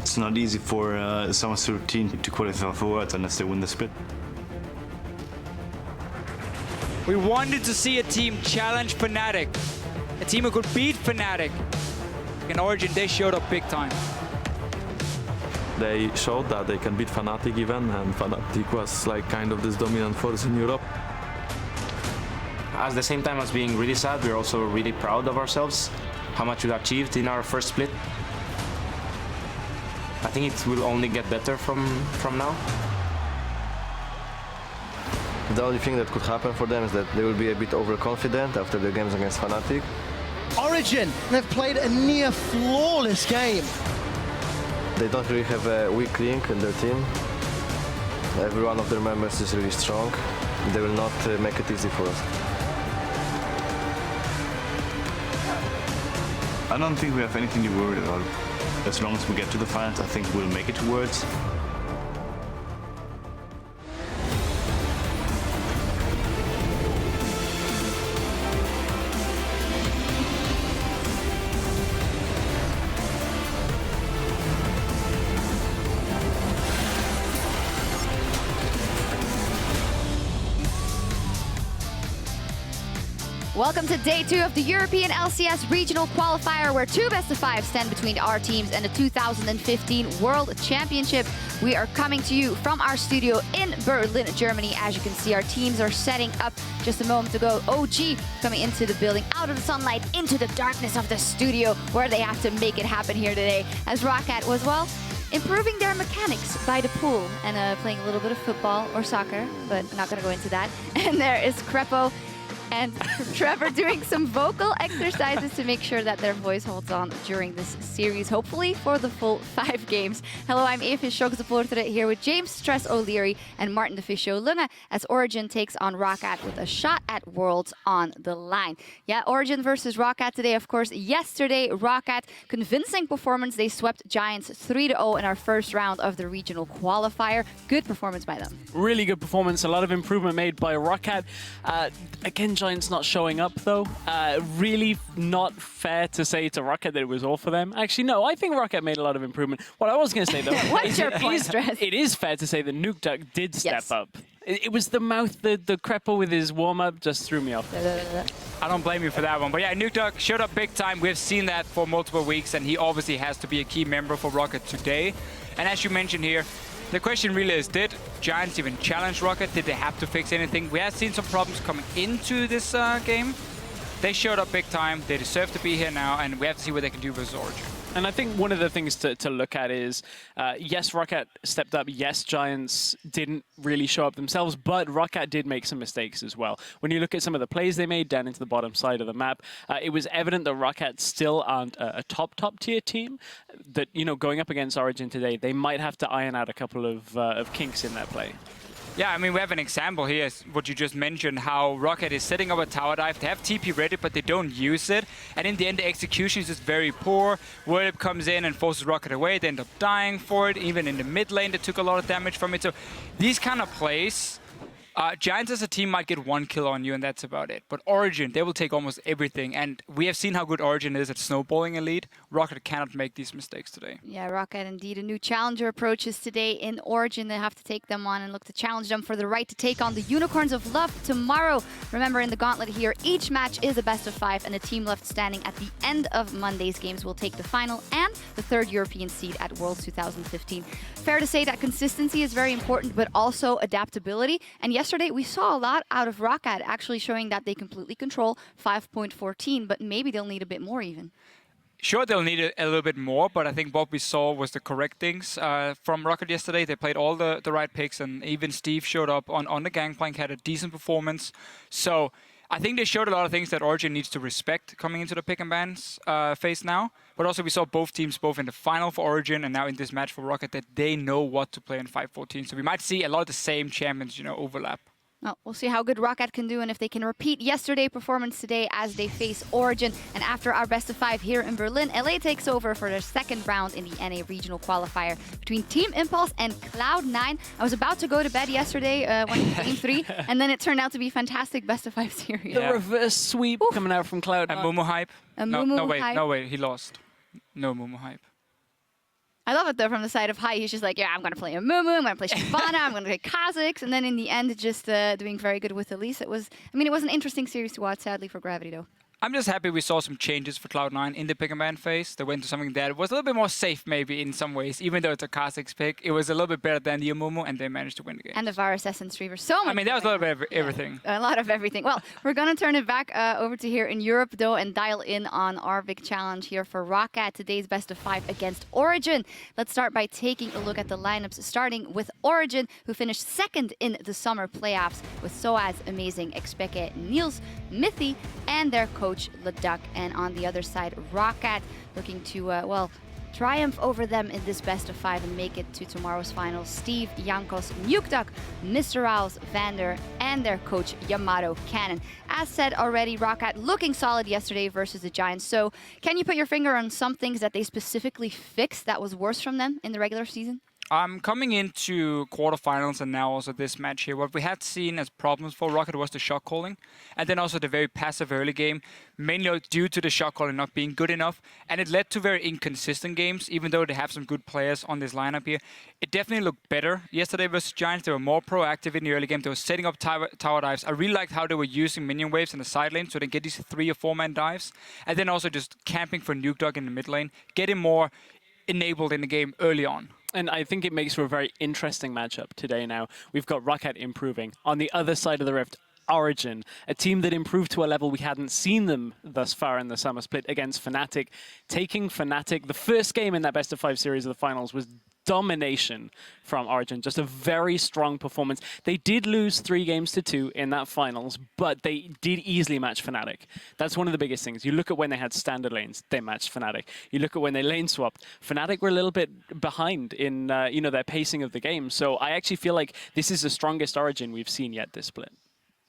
It's not easy for someone's team to qualify for Worlds unless they win the split. We wanted to see a team challenge Fnatic, a team who could beat Fnatic. In Origen, they showed up big time. They showed that they can beat Fnatic even, and Fnatic was like kind of this dominant force in Europe. At the same time as being really sad, we're also really proud of ourselves, how much we achieved in our first split. I think it will only get better from now. The only thing that could happen for them is that they will be a bit overconfident after the games against Fnatic. Origen, they've played a near flawless game. They don't really have a weak link in their team. Every one of their members is really strong. They will not make it easy for us. I don't think we have anything to worry about. As long as we get to the finals, I think we'll make it to Worlds. Welcome to day 2 of the European LCS Regional Qualifier, where 2 best-of-5 stand between our teams and the 2015 World Championship. We are coming to you from our studio in Berlin, Germany. As you can see, our teams are setting up just a moment ago. OG coming into the building, out of the sunlight, into the darkness of the studio, where they have to make it happen here today. As Roccat was, well, improving their mechanics by the pool and playing a little bit of football or soccer, but I'm not going to go into that. And there is Crepo and Trevor doing some vocal exercises to make sure that their voice holds on during this series, hopefully for the full 5 games. Hello, I'm Eva Schokesupporter here with James Stress O'Leary and Martin de Fischo Lunge as Origen takes on Roccat with a shot at Worlds on the line. Yeah, Origen versus Roccat today, of course. Yesterday, Roccat, convincing performance. They swept Giants 3-0 in our first round of the regional qualifier. Good performance by them. Really good performance. A lot of improvement made by Roccat. Again, Giants not showing up though. Really not fair to say to Roccat that it was all for them. Actually, no, I think Roccat made a lot of improvement. What I was going to say though, What's your point, Stress? It is fair to say that Nukeduck did step Yes. up. It was the mouth, the Crepo with his warm-up just threw me off. I don't blame you for that one. But yeah, Nukeduck showed up big time. We've seen that for multiple weeks, and he obviously has to be a key member for Roccat today. And as you mentioned here, the question really is, did Giants even challenge Roccat? Did they have to fix anything? We have seen some problems coming into this game. They showed up big time. They deserve to be here now, and we have to see what they can do versus Origen. And I think one of the things to look at is, yes, Roccat stepped up. Yes, Giants didn't really show up themselves, but Roccat did make some mistakes as well. When you look at some of the plays they made down into the bottom side of the map, it was evident that Roccat still aren't a top tier team. That, you know, going up against Origen today, they might have to iron out a couple of kinks in their play. Yeah, I mean, we have an example here, what you just mentioned, how Roccat is setting up a tower dive. They have TP ready, but they don't use it. And in the end, the execution is just very poor. Whirlip comes in and forces Roccat away. They end up dying for it. Even in the mid lane, they took a lot of damage from it. So these kind of plays, Giants as a team might get 1 kill on you, and that's about it. But Origen, they will take almost everything. And we have seen how good Origen is at snowballing elite. Roccat cannot make these mistakes today. Yeah, Roccat indeed. A new challenger approaches today in Origen. They have to take them on and look to challenge them for the right to take on the Unicorns of Love tomorrow. Remember, in the gauntlet here, each match is a best-of-5, and the team left standing at the end of Monday's games will take the final and the 3rd European seed at Worlds 2015. Fair to say that consistency is very important, but also adaptability. And yesterday, we saw a lot out of Roccat, actually showing that they completely control 5.14, but maybe they'll need a bit more even. Sure, they'll need a little bit more, but I think what we saw was the correct things from Roccat yesterday. They played all the right picks, and even Steve showed up on the gangplank, had a decent performance. So I think they showed a lot of things that Origen needs to respect coming into the pick and bans phase now. But also we saw both teams, both in the final for Origen and now in this match for Roccat, that they know what to play in 5.14. So we might see a lot of the same champions, you know, overlap. Well, we'll see how good Roccat can do and if they can repeat yesterday's performance today as they face Origen. And after our best-of-5 here in Berlin, LA takes over for their 2nd round in the NA Regional Qualifier between Team Impulse and Cloud9. I was about to go to bed yesterday when Game 3, and then it turned out to be fantastic best-of-5 series. The reverse sweep coming out from Cloud9. And Mumu hype. Mumu hype. No, wait, he lost. No Mumu hype. I love it though from the side of Hai. He's just like, yeah, I'm gonna play a Mumu, I'm gonna play Shyvana, I'm gonna play Kha'Zix, and then in the end, just doing very good with Elise. It was an interesting series to watch. Sadly for Gravity though. I'm just happy we saw some changes for Cloud9 in the pick and ban phase. They went to something that was a little bit more safe, maybe in some ways. Even though it's a Kha'Zix pick, it was a little bit better than the Amumu, and they managed to win the game. And the Varus Essence Reaver. So much. I mean, that was a little bit of everything. A lot of everything. Well, we're going to turn it back over to here in Europe, though, and dial in on our big challenge here for Roccat, today's best of 5 against Origen. Let's start by taking a look at the lineups, starting with Origen, who finished second in the summer playoffs with Soaz, Amazing, Expeke, Niels, Mithy, and their coach, Leduc. And on the other side, Roccat looking to, triumph over them in this best of 5 and make it to tomorrow's finals. Steve, Jankos, Nukeduck, Mr. Rouse, Vander, and their coach, Yamato Cannon. As said already, Roccat looking solid yesterday versus the Giants. So can you put your finger on some things that they specifically fixed that was worse from them in the regular season? Coming into quarterfinals and now also this match here, what we had seen as problems for Roccat was the shot calling, and then also the very passive early game, mainly due to the shot calling not being good enough, and it led to very inconsistent games, even though they have some good players on this lineup here. It definitely looked better yesterday versus Giants. They were more proactive in the early game. They were setting up tower dives. I really liked how they were using minion waves in the side lane so they get these 3 or 4 man dives, and then also just camping for Nukeduck in the mid lane, getting more enabled in the game early on. And I think it makes for a very interesting matchup today now. We've got Roccat improving. On the other side of the rift, Origen, a team that improved to a level we hadn't seen them thus far in the summer split against Fnatic. Taking Fnatic, the first game in that best of 5 series of the finals was domination from Origen. Just a very strong performance. They did lose 3-2 in that finals, but they did easily match Fnatic. That's one of the biggest things. You look at when they had standard lanes, they matched Fnatic. You look at when they lane swapped, Fnatic were a little bit behind in their pacing of the game. So I actually feel like this is the strongest Origen we've seen yet this split.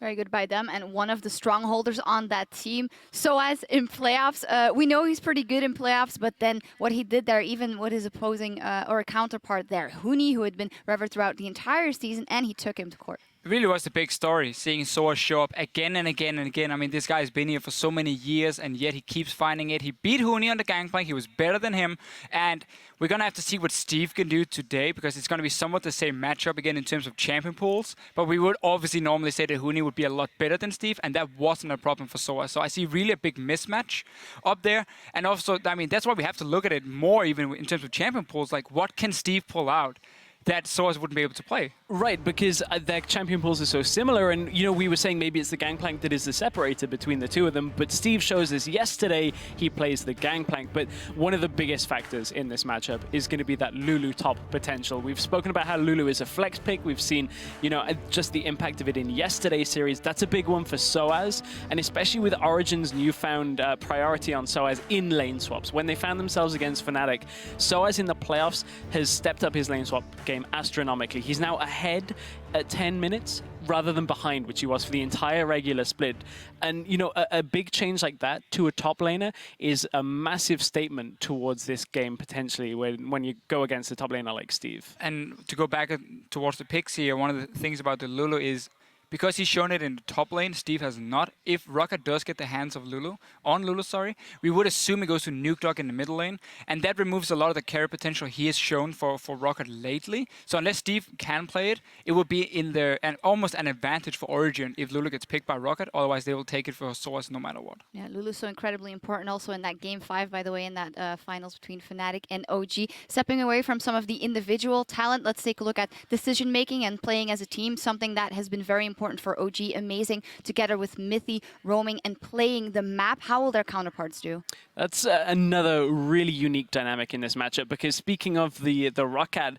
Very good by them, and one of the strongholders on that team. Soaz in playoffs, we know he's pretty good in playoffs, but then what he did there, even with his opposing or counterpart there, Huni, who had been revered throughout the entire season, and he took him to court. It really was the big story, seeing Soaz show up again and again and again. I mean, this guy's been here for so many years, and yet he keeps finding it. He beat Huni on the gangplank. He was better than him. And we're going to have to see what Steve can do today, because it's going to be somewhat the same matchup again in terms of champion pools. But we would obviously normally say that Huni would be a lot better than Steve, and that wasn't a problem for Soaz. So I see really a big mismatch up there. And also, I mean, that's why we have to look at it more even in terms of champion pools. Like, what can Steve pull out that Soaz wouldn't be able to play? Right, because their champion pools are so similar, and we were saying maybe it's the gangplank that is the separator between the two of them, but Steve shows us yesterday he plays the gangplank. But one of the biggest factors in this matchup is going to be that Lulu top potential. We've spoken about how Lulu is a flex pick. We've seen, just the impact of it in yesterday's series. That's a big one for Soaz, and especially with Origen's newfound priority on Soaz in lane swaps. When they found themselves against Fnatic, Soaz in the playoffs has stepped up his lane swap game astronomically. He's now ahead at 10 minutes rather than behind, which he was for the entire regular split. And, a big change like that to a top laner is a massive statement towards this game, potentially, when you go against a top laner like Steve. And to go back towards the picks here, one of the things about the Lulu is, because he's shown it in the top lane, Steve has not. If Roccat does get the hands of Lulu, we would assume it goes to Nukeduck in the middle lane, and that removes a lot of the carry potential he has shown for Roccat lately. So unless Steve can play it, it would be in there and almost an advantage for Origen if Lulu gets picked by Roccat. Otherwise, they will take it for Soaz no matter what. Yeah, Lulu's so incredibly important also in that game 5, by the way, in that finals between Fnatic and OG. Stepping away from some of the individual talent, let's take a look at decision making and playing as a team, something that has been very important for OG. Amazing, together with Mithy roaming and playing the map. How will their counterparts do? That's another really unique dynamic in this matchup, because speaking of the Roccat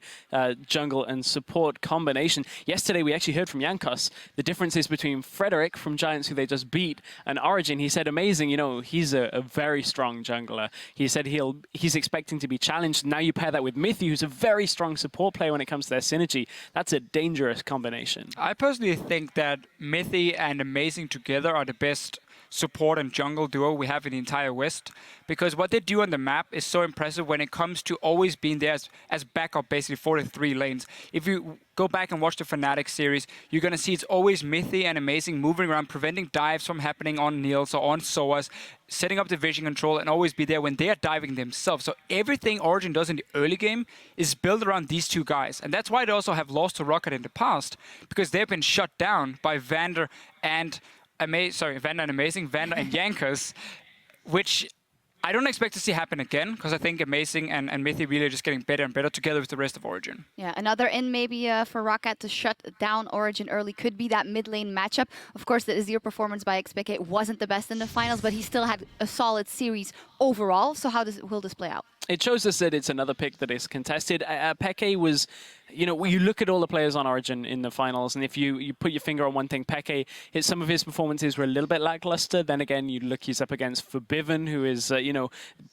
jungle and support combination, yesterday we actually heard from Jankos the differences between Frederick from Giants, who they just beat, and Origen. He said, amazing, he's a very strong jungler. He said he's expecting to be challenged. Now you pair that with Mithy, who's a very strong support player when it comes to their synergy. That's a dangerous combination. I personally think that Mithy and Amazing together are the best support and jungle duo we have in the entire West. Because what they do on the map is so impressive when it comes to always being there as backup, basically, for the 3 lanes. If you go back and watch the Fnatic series, you're going to see it's always Mythy and Amazing moving around, preventing dives from happening on Niels or on Soas, setting up the vision control, and always be there when they are diving themselves. So everything Origen does in the early game is built around these 2 guys. And that's why they also have lost to Roccat in the past, because they've been shut down by Vander and Amazing, Vander and Jankers, which I don't expect to see happen again, because I think Amazing and Mythy really are just getting better and better together with the rest of Origen. Yeah, another in maybe for Roccat to shut down Origen early could be that mid lane matchup. Of course, the Azir performance by XPK wasn't the best in the finals, but he still had a solid series overall. So how will this play out? It shows us that it's another pick that is contested. Peke was, you look at all the players on Origen in the finals, and if you put your finger on one thing, Peke, some of his performances were a little bit lackluster. Then again, he's up against Forbiven, who is,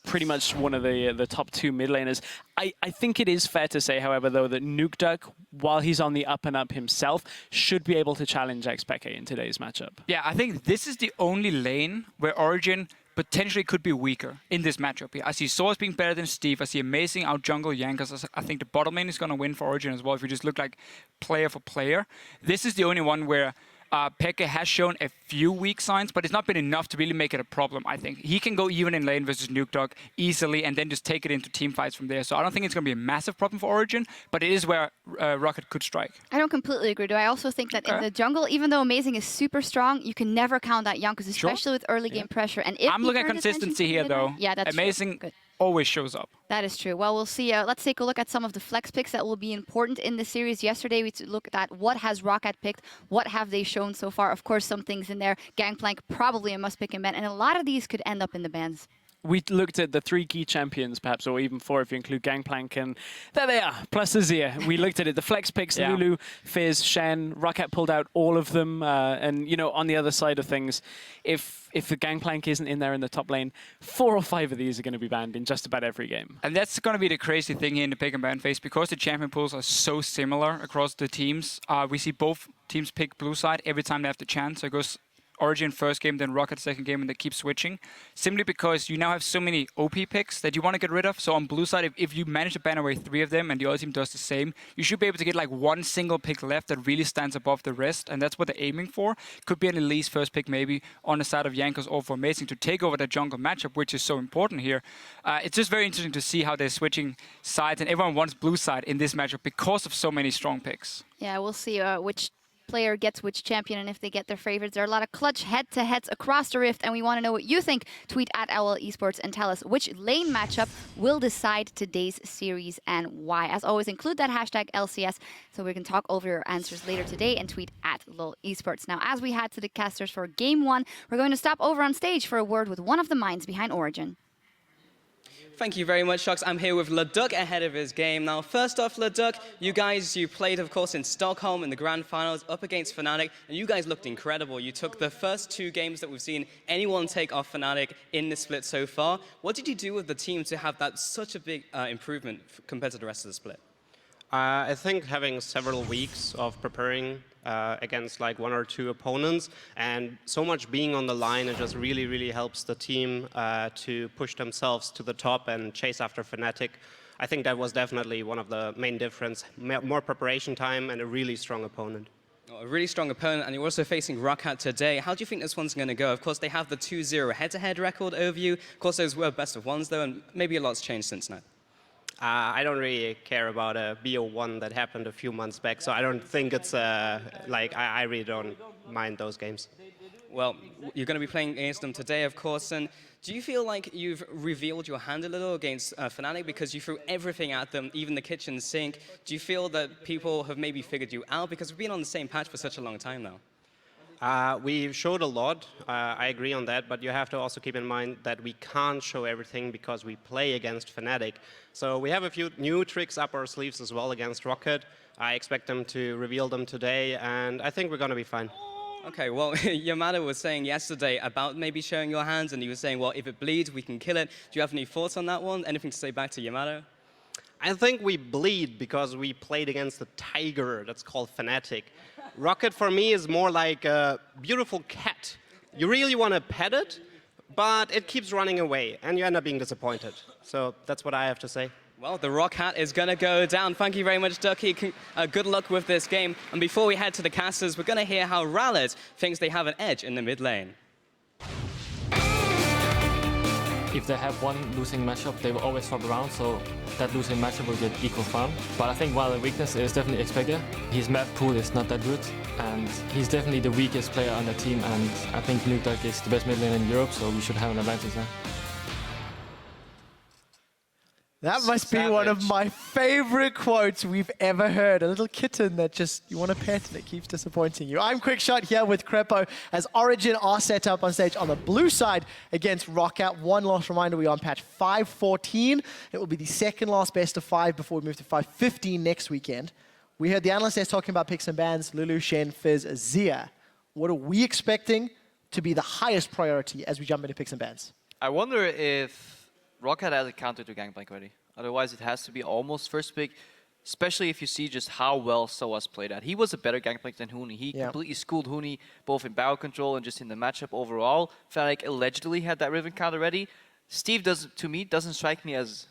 pretty much one of the top 2 mid laners. I think it is fair to say, however, though, that Nukeduck, while he's on the up and up himself, should be able to challenge XPK in today's matchup. Yeah, I think this is the only lane where Origen potentially could be weaker in this matchup here. I see Source being better than Steve. I see Amazing out jungle Jankers. I think the bottom lane is going to win for Origen as well if you just look like player for player. This is the only one where Peke has shown a few weak signs, but it's not been enough to really make it a problem, I think. He can go even in lane versus Nukeduck easily and then just take it into team fights from there. So I don't think it's going to be a massive problem for Origen, but it is where Roccat could strike. I don't completely agree, though. I also think that in the jungle, even though Amazing is super strong, you can never count out Jankers, especially with early game pressure. And if I'm looking at consistency here, though. Yeah, that's Amazing true. Good. Always shows up. That is true. Well, we'll see. Let's take a look at some of the flex picks that will be important in the series. Yesterday, we looked at what has Roccat picked, what have they shown so far. Of course, some things in there. Gangplank, probably a must-pick in ban, and a lot of these could end up in the bans. We looked at the 3 key champions, perhaps, or even 4 if you include Gangplank, and there they are, plus Azir. We looked at it, the flex picks, Lulu, Fizz, Shen, Roccat pulled out all of them, and, on the other side of things, if the Gangplank isn't in there in the top lane, 4 or 5 of these are going to be banned in just about every game. And that's going to be the crazy thing here in the pick and ban phase, because the champion pools are so similar across the teams. We see both teams pick blue side every time they have the chance, so it goes Origen first game, then Roccat second game, and they keep switching. Simply because you now have so many OP picks that you want to get rid of. So on blue side, if you manage to ban away 3 of them and the other team does the same, you should be able to get like 1 single pick left that really stands above the rest. And that's what they're aiming for. Could be an Elise first pick maybe on the side of Jankers or for Amazing to take over that jungle matchup, which is so important here. It's just very interesting to see how they're switching sides. And everyone wants blue side in this matchup because of so many strong picks. Yeah, we'll see which player gets which champion and if they get their favorites. There are a lot of clutch head-to-heads across the Rift, and we want to know what you think. Tweet at LL Esports and tell us which lane matchup will decide today's series and why. As always, include that hashtag LCS so we can talk over your answers later today, and tweet at LL Esports. Now, as we head to the casters for Game 1, we're going to stop over on stage for a word with one of the minds behind Origen. Thank you very much, Shux. I'm here with Leduc ahead of his game. Now, first off, Leduc, you played, of course, in Stockholm in the Grand Finals up against Fnatic, and you guys looked incredible. You took the first 2 games that we've seen anyone take off Fnatic in this split so far. What did you do with the team to have that such a big improvement compared to the rest of the split? I think having several weeks of preparing against like 1 or 2 opponents and so much being on the line, it just really, really helps the team to push themselves to the top and chase after Fnatic. I think that was definitely one of the main difference. More preparation time and a really strong opponent. A really strong opponent, and you're also facing Roccat today. How do you think this one's going to go? Of course, they have the 2-0 head-to-head record over you. Of course, those were best of ones, though, and maybe a lot's changed since now. I don't really care about a BO1 that happened a few months back, so I don't think it's I really don't mind those games. Well, you're going to be playing against them today, of course, and do you feel like you've revealed your hand a little against Fnatic because you threw everything at them, even the kitchen sink? Do you feel that people have maybe figured you out? Because we've been on the same patch for such a long time now. We showed a lot, I agree on that, but you have to also keep in mind that we can't show everything because we play against Fnatic. So we have a few new tricks up our sleeves as well against Roccat. I expect them to reveal them today, and I think we're going to be fine. Okay, well, Yamada was saying yesterday about maybe showing your hands, and he was saying, well, if it bleeds, we can kill it. Do you have any thoughts on that one? Anything to say back to Yamada? I think we bleed because we played against a tiger that's called Fnatic. Roccat for me is more like a beautiful cat You really want to pet it, but it keeps running away, and you end up being disappointed. So that's what I have to say. Well, the Roccat is going to go down. Thank you very much, Ducky. Good luck with this game. And before we head to the casters, we're going to hear how Rallet thinks they have an edge in the mid lane. If they have one losing matchup, they will always swap around, so that losing matchup will get equal farm. But I think one of the weakness is definitely Xpeke. His map pool is not that good, and he's definitely the weakest player on the team, and I think Nukeduck is the best mid lane in Europe, so we should have an advantage there. That must be one of my favorite quotes we've ever heard. A little kitten that just, you want to pet and it keeps disappointing you. I'm Quickshot here with Crepo as Origen are set up on stage on the blue side against Roccat. One last reminder, we're on patch 5.14. It will be the second last best of 5 before we move to 5.15 next weekend. We heard the analysts there talking about picks and bans, Lulu, Shen, Fizz, Zia. What are we expecting to be the highest priority as we jump into picks and bans? I wonder if Roccat has a counter to Gangplank already. Otherwise, it has to be almost first pick, especially if you see just how well Soas played at. He was a better Gangplank than Huni. He completely schooled Huni, both in barrel control and just in the matchup overall. Fnatic allegedly had that Riven counter ready. Steve, to me, doesn't strike me as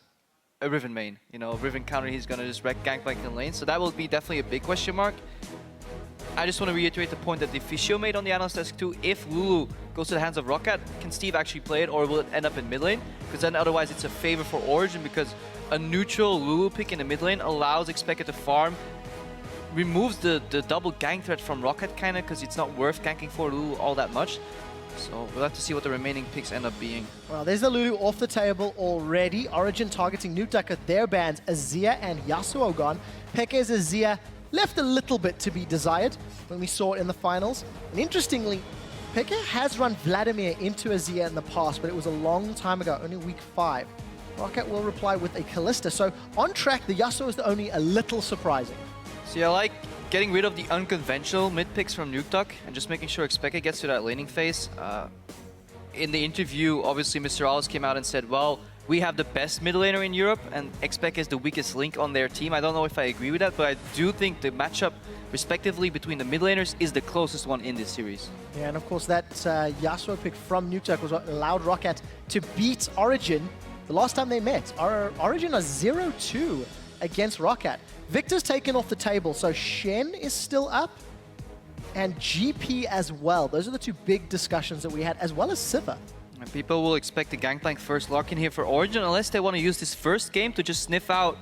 a Riven main. You know, Riven counter, he's going to just wreck Gangplank in lane. So that will be definitely a big question mark. I just want to reiterate the point that the Fischio made on the analyst desk too. If Lulu goes to the hands of Roccat, can Steve actually play it, or will it end up in mid lane? Because then otherwise it's a favor for Origen, because a neutral Lulu pick in the mid lane allows Xpeke to farm, removes the double gank threat from Roccat kind of, because it's not worth ganking for Lulu all that much. So we'll have to see what the remaining picks end up being. Well, there's the Lulu off the table already. Origen targeting Nukeduck at their bans, Azir and Yasuo gone. Peke's Azir left a little bit to be desired when we saw it in the finals. And interestingly, Peke has run Vladimir into Azir in the past, but it was a long time ago, only week 5. Roccat will reply with a Kalista. So on track, the Yasuo is only a little surprising. See, I like getting rid of the unconventional mid picks from Nukeduck and just making sure Xpeke gets to that laning phase. In the interview, obviously Mr. Alice came out and said, well, we have the best mid laner in Europe, and Xpeke is the weakest link on their team. I don't know if I agree with that, but I do think the matchup, respectively, between the mid laners is the closest one in this series. Yeah, and of course that Yasuo pick from Nukeduck was what allowed Roccat to beat Origen the last time they met. Origen are 0-2 against Roccat. Victor's taken off the table, so Shen is still up, and GP as well. Those are the two big discussions that we had, as well as Sivir. And people will expect the Gangplank first lock-in here for Origen, unless they want to use this first game to just sniff out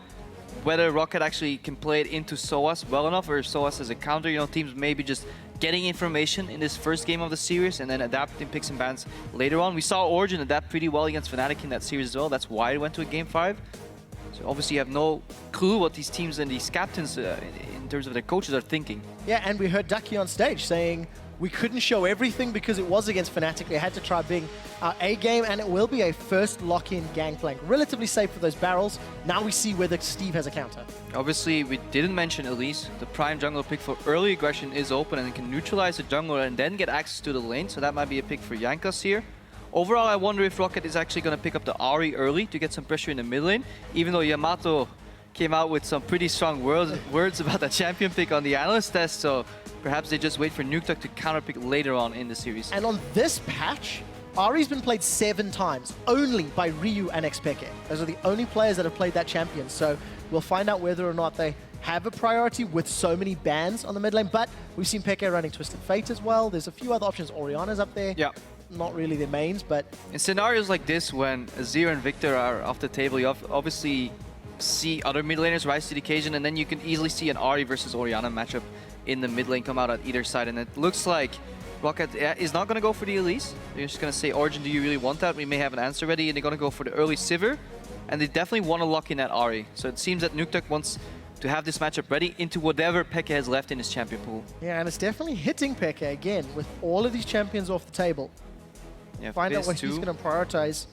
whether Roccat actually can play it into Soas well enough, or if Soas as a counter. You know, teams maybe just getting information in this first game of the series and then adapting picks and bans later on. We saw Origen adapt pretty well against Fnatic in that series as well. That's why it went to a game 5. So obviously you have no clue what these teams and these captains in terms of their coaches are thinking. Yeah, and we heard Ducky on stage saying we couldn't show everything because it was against Fnatic. We had to try being our A game, and it will be a first lock-in Gangplank. Relatively safe for those barrels. Now we see whether Steve has a counter. Obviously, we didn't mention Elise. The prime jungler pick for early aggression is open, and it can neutralize the jungler and then get access to the lane. So that might be a pick for Yankas here. Overall, I wonder if Roccat is actually going to pick up the Ahri early to get some pressure in the mid lane, even though Yamato came out with some pretty strong words about that champion pick on the analyst test. So perhaps they just wait for Nukeduck to counterpick later on in the series. And on this patch, Ahri's been played 7 times, only by Ryu and Xpeke. Those are the only players that have played that champion. So we'll find out whether or not they have a priority with so many bans on the mid lane. But we've seen Peke running Twisted Fate as well. There's a few other options. Oriana's up there. Yeah. Not really their mains, but in scenarios like this, when Azir and Victor are off the table, you obviously see other mid laners rise to the occasion, and then you can easily see an Ahri versus Oriana matchup in the mid lane come out at either side. And it looks like Roccat is not going to go for the Elise. They're just going to say, Origen, do you really want that? We may have an answer ready, and they're going to go for the early Sivir, and they definitely want to lock in that Ahri. So it seems that Nukeduck wants to have this matchup ready into whatever Peke has left in his champion pool. yeah, and it's definitely hitting Peke again with all of these champions off the table. Yeah, Find out what he's going to prioritize.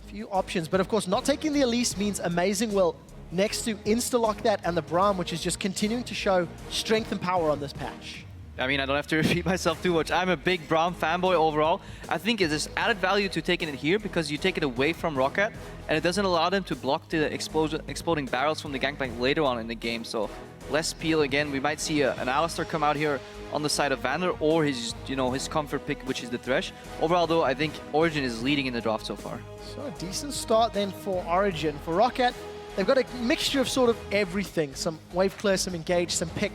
A few options, but of course not taking the Elise means Amazing will next to insta-lock that and the Braum, which is just continuing to show strength and power on this patch. I mean, I don't have to repeat myself too much. I'm a big Braum fanboy overall. I think it is added value to taking it here because you take it away from Roccat, and it doesn't allow them to block the exploding barrels from the Gangplank later on in the game. So less peel again. We might see an Alistar come out here on the side of Vander, or his, his comfort pick, which is the Thresh. Overall, though, I think Origen is leading in the draft so far. So a decent start then for Origen. For Roccat, they've got a mixture of sort of everything. Some wave clear, some engage, some pick.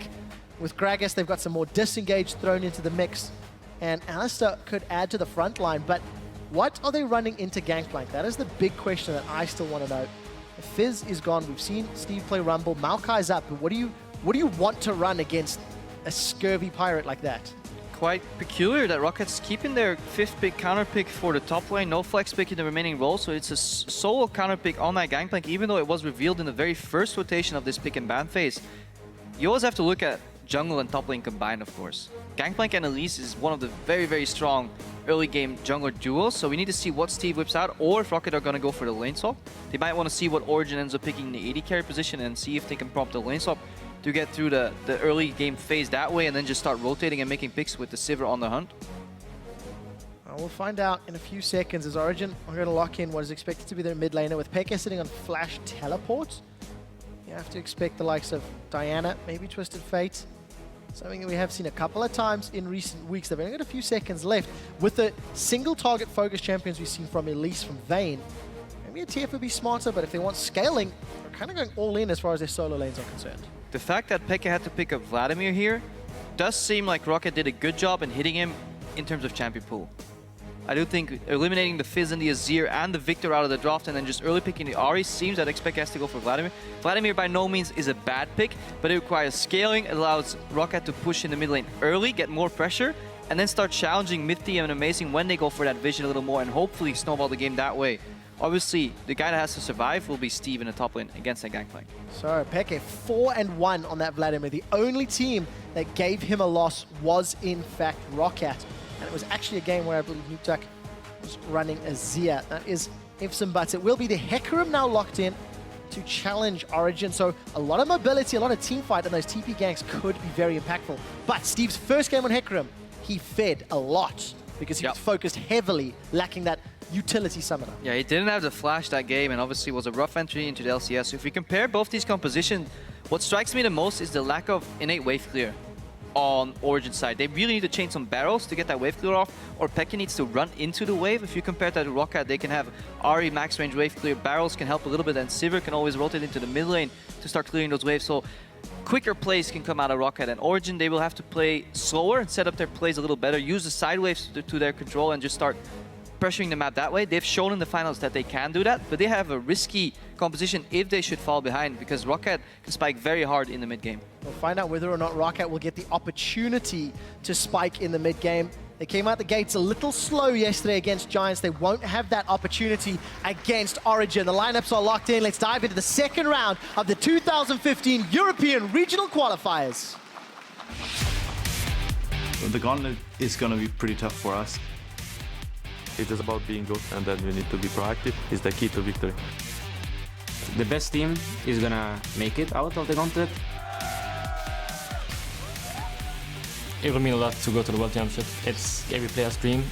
With Gragas, they've got some more disengage thrown into the mix. And Alistar could add to the front line, but what are they running into Gangplank? That is the big question that I still want to know. Fizz is gone. We've seen Steve play Rumble. Maokai's up. But what do you want to run against a scurvy pirate like that? Quite peculiar that Rocket's keeping their 5th pick counter pick for the top lane. No flex pick in the remaining roles, so it's a solo counter pick on that Gangplank, even though it was revealed in the very first rotation of this pick and ban phase. You always have to look at jungle and top lane combined, of course. Gangplank and Elise is one of the very, very strong early game jungler duos, so we need to see what Steve whips out, or if Roccat are going to go for the lane swap. They might want to see what Origen ends up picking in the AD carry position and see if they can prompt the lane swap to get through the early game phase that way, and then just start rotating and making picks with the Sivir on the hunt. We'll find out in a few seconds as Origen are going to lock in what is expected to be their mid laner with Pekka sitting on flash teleport. You have to expect the likes of Diana, maybe Twisted Fate. Something that we have seen a couple of times in recent weeks. They've only got a few seconds left. With the single target focus champions we've seen from Elise, from Vayne, maybe a TF would be smarter, but if they want scaling, they're kind of going all in as far as their solo lanes are concerned. The fact that Pekka had to pick up Vladimir here does seem like Roccat did a good job in hitting him in terms of champion pool. I do think eliminating the Fizz and the Azir and the Victor out of the draft and then just early picking the Ahri seems that Expect has to go for Vladimir. Vladimir by no means is a bad pick, but it requires scaling. It allows Roccat to push in the mid lane early, get more pressure, and then start challenging Mifty and Amazing when they go for that vision a little more and hopefully snowball the game that way. Obviously, the guy that has to survive will be Steve in the top lane against that Gangplank. So, Peke 4-1 on that Vladimir. The only team that gave him a loss was, in fact, Roccat. And it was actually a game where I believe Nukeduck was running Azir. That is ifs and buts. It will be the Hecarim now locked in to challenge Origen. So a lot of mobility, a lot of team fight, and those TP ganks could be very impactful. But Steve's first game on Hecarim, he fed a lot because he was focused heavily, lacking that utility summoner. Yeah, he didn't have the flash that game, and obviously was a rough entry into the LCS. So if we compare both these compositions, what strikes me the most is the lack of innate wave clear on Origen side. They really need to change some barrels to get that wave clear off, or Pekka needs to run into the wave. If you compare that to Roccat, they can have Ahri max range wave clear, barrels can help a little bit, and Sivir can always rotate into the mid lane to start clearing those waves. So quicker plays can come out of Roccat, and Origen, they will have to play slower and set up their plays a little better, use the side waves to their control and just start pressuring the map that way. They've shown in the finals that they can do that, but they have a risky composition if they should fall behind, because Roccat can spike very hard in the mid game. We'll find out whether or not Roccat will get the opportunity to spike in the mid game. They came out the gates a little slow yesterday against Giants. They won't have that opportunity against Origen. The lineups are locked in. Let's dive into the second round of the 2015 European Regional Qualifiers. The gauntlet is going to be pretty tough for us. It's just about being good, and then we need to be proactive. It's the key to victory. The best team is gonna make it out of the gauntlet. It will mean a lot to go to the World Championship. It's every player's dream.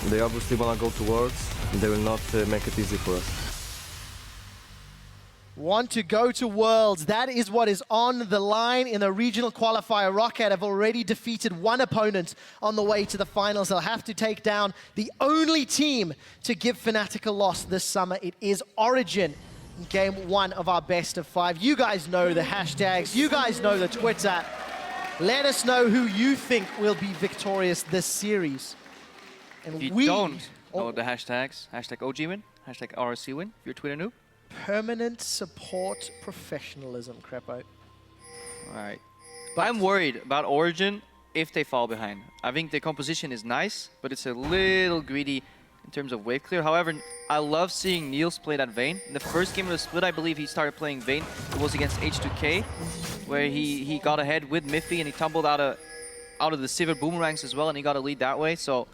They obviously want to go to Worlds. They will not make it easy for us. Want to go to Worlds. That is what is on the line in the regional qualifier. Roccat have already defeated one opponent on the way to the finals. They'll have to take down the only team to give Fnatic a loss this summer. It is Origen in game one of our best of 5. You guys know the hashtags. You guys know the Twitter. Let us know who you think will be victorious this series. And if you don't know the hashtags, hashtag OG win, hashtag RSC win, if you're Twitter noob. Permanent support professionalism, Crepo. Alright. I'm worried about Origen if they fall behind. I think the composition is nice, but it's a little greedy in terms of wave clear. However, I love seeing Niels play that Vayne. In the first game of the split, I believe he started playing Vayne. It was against H2K, where he got ahead with Miffy and he tumbled out of the Sivir boomerangs as well, and he got a lead that way. So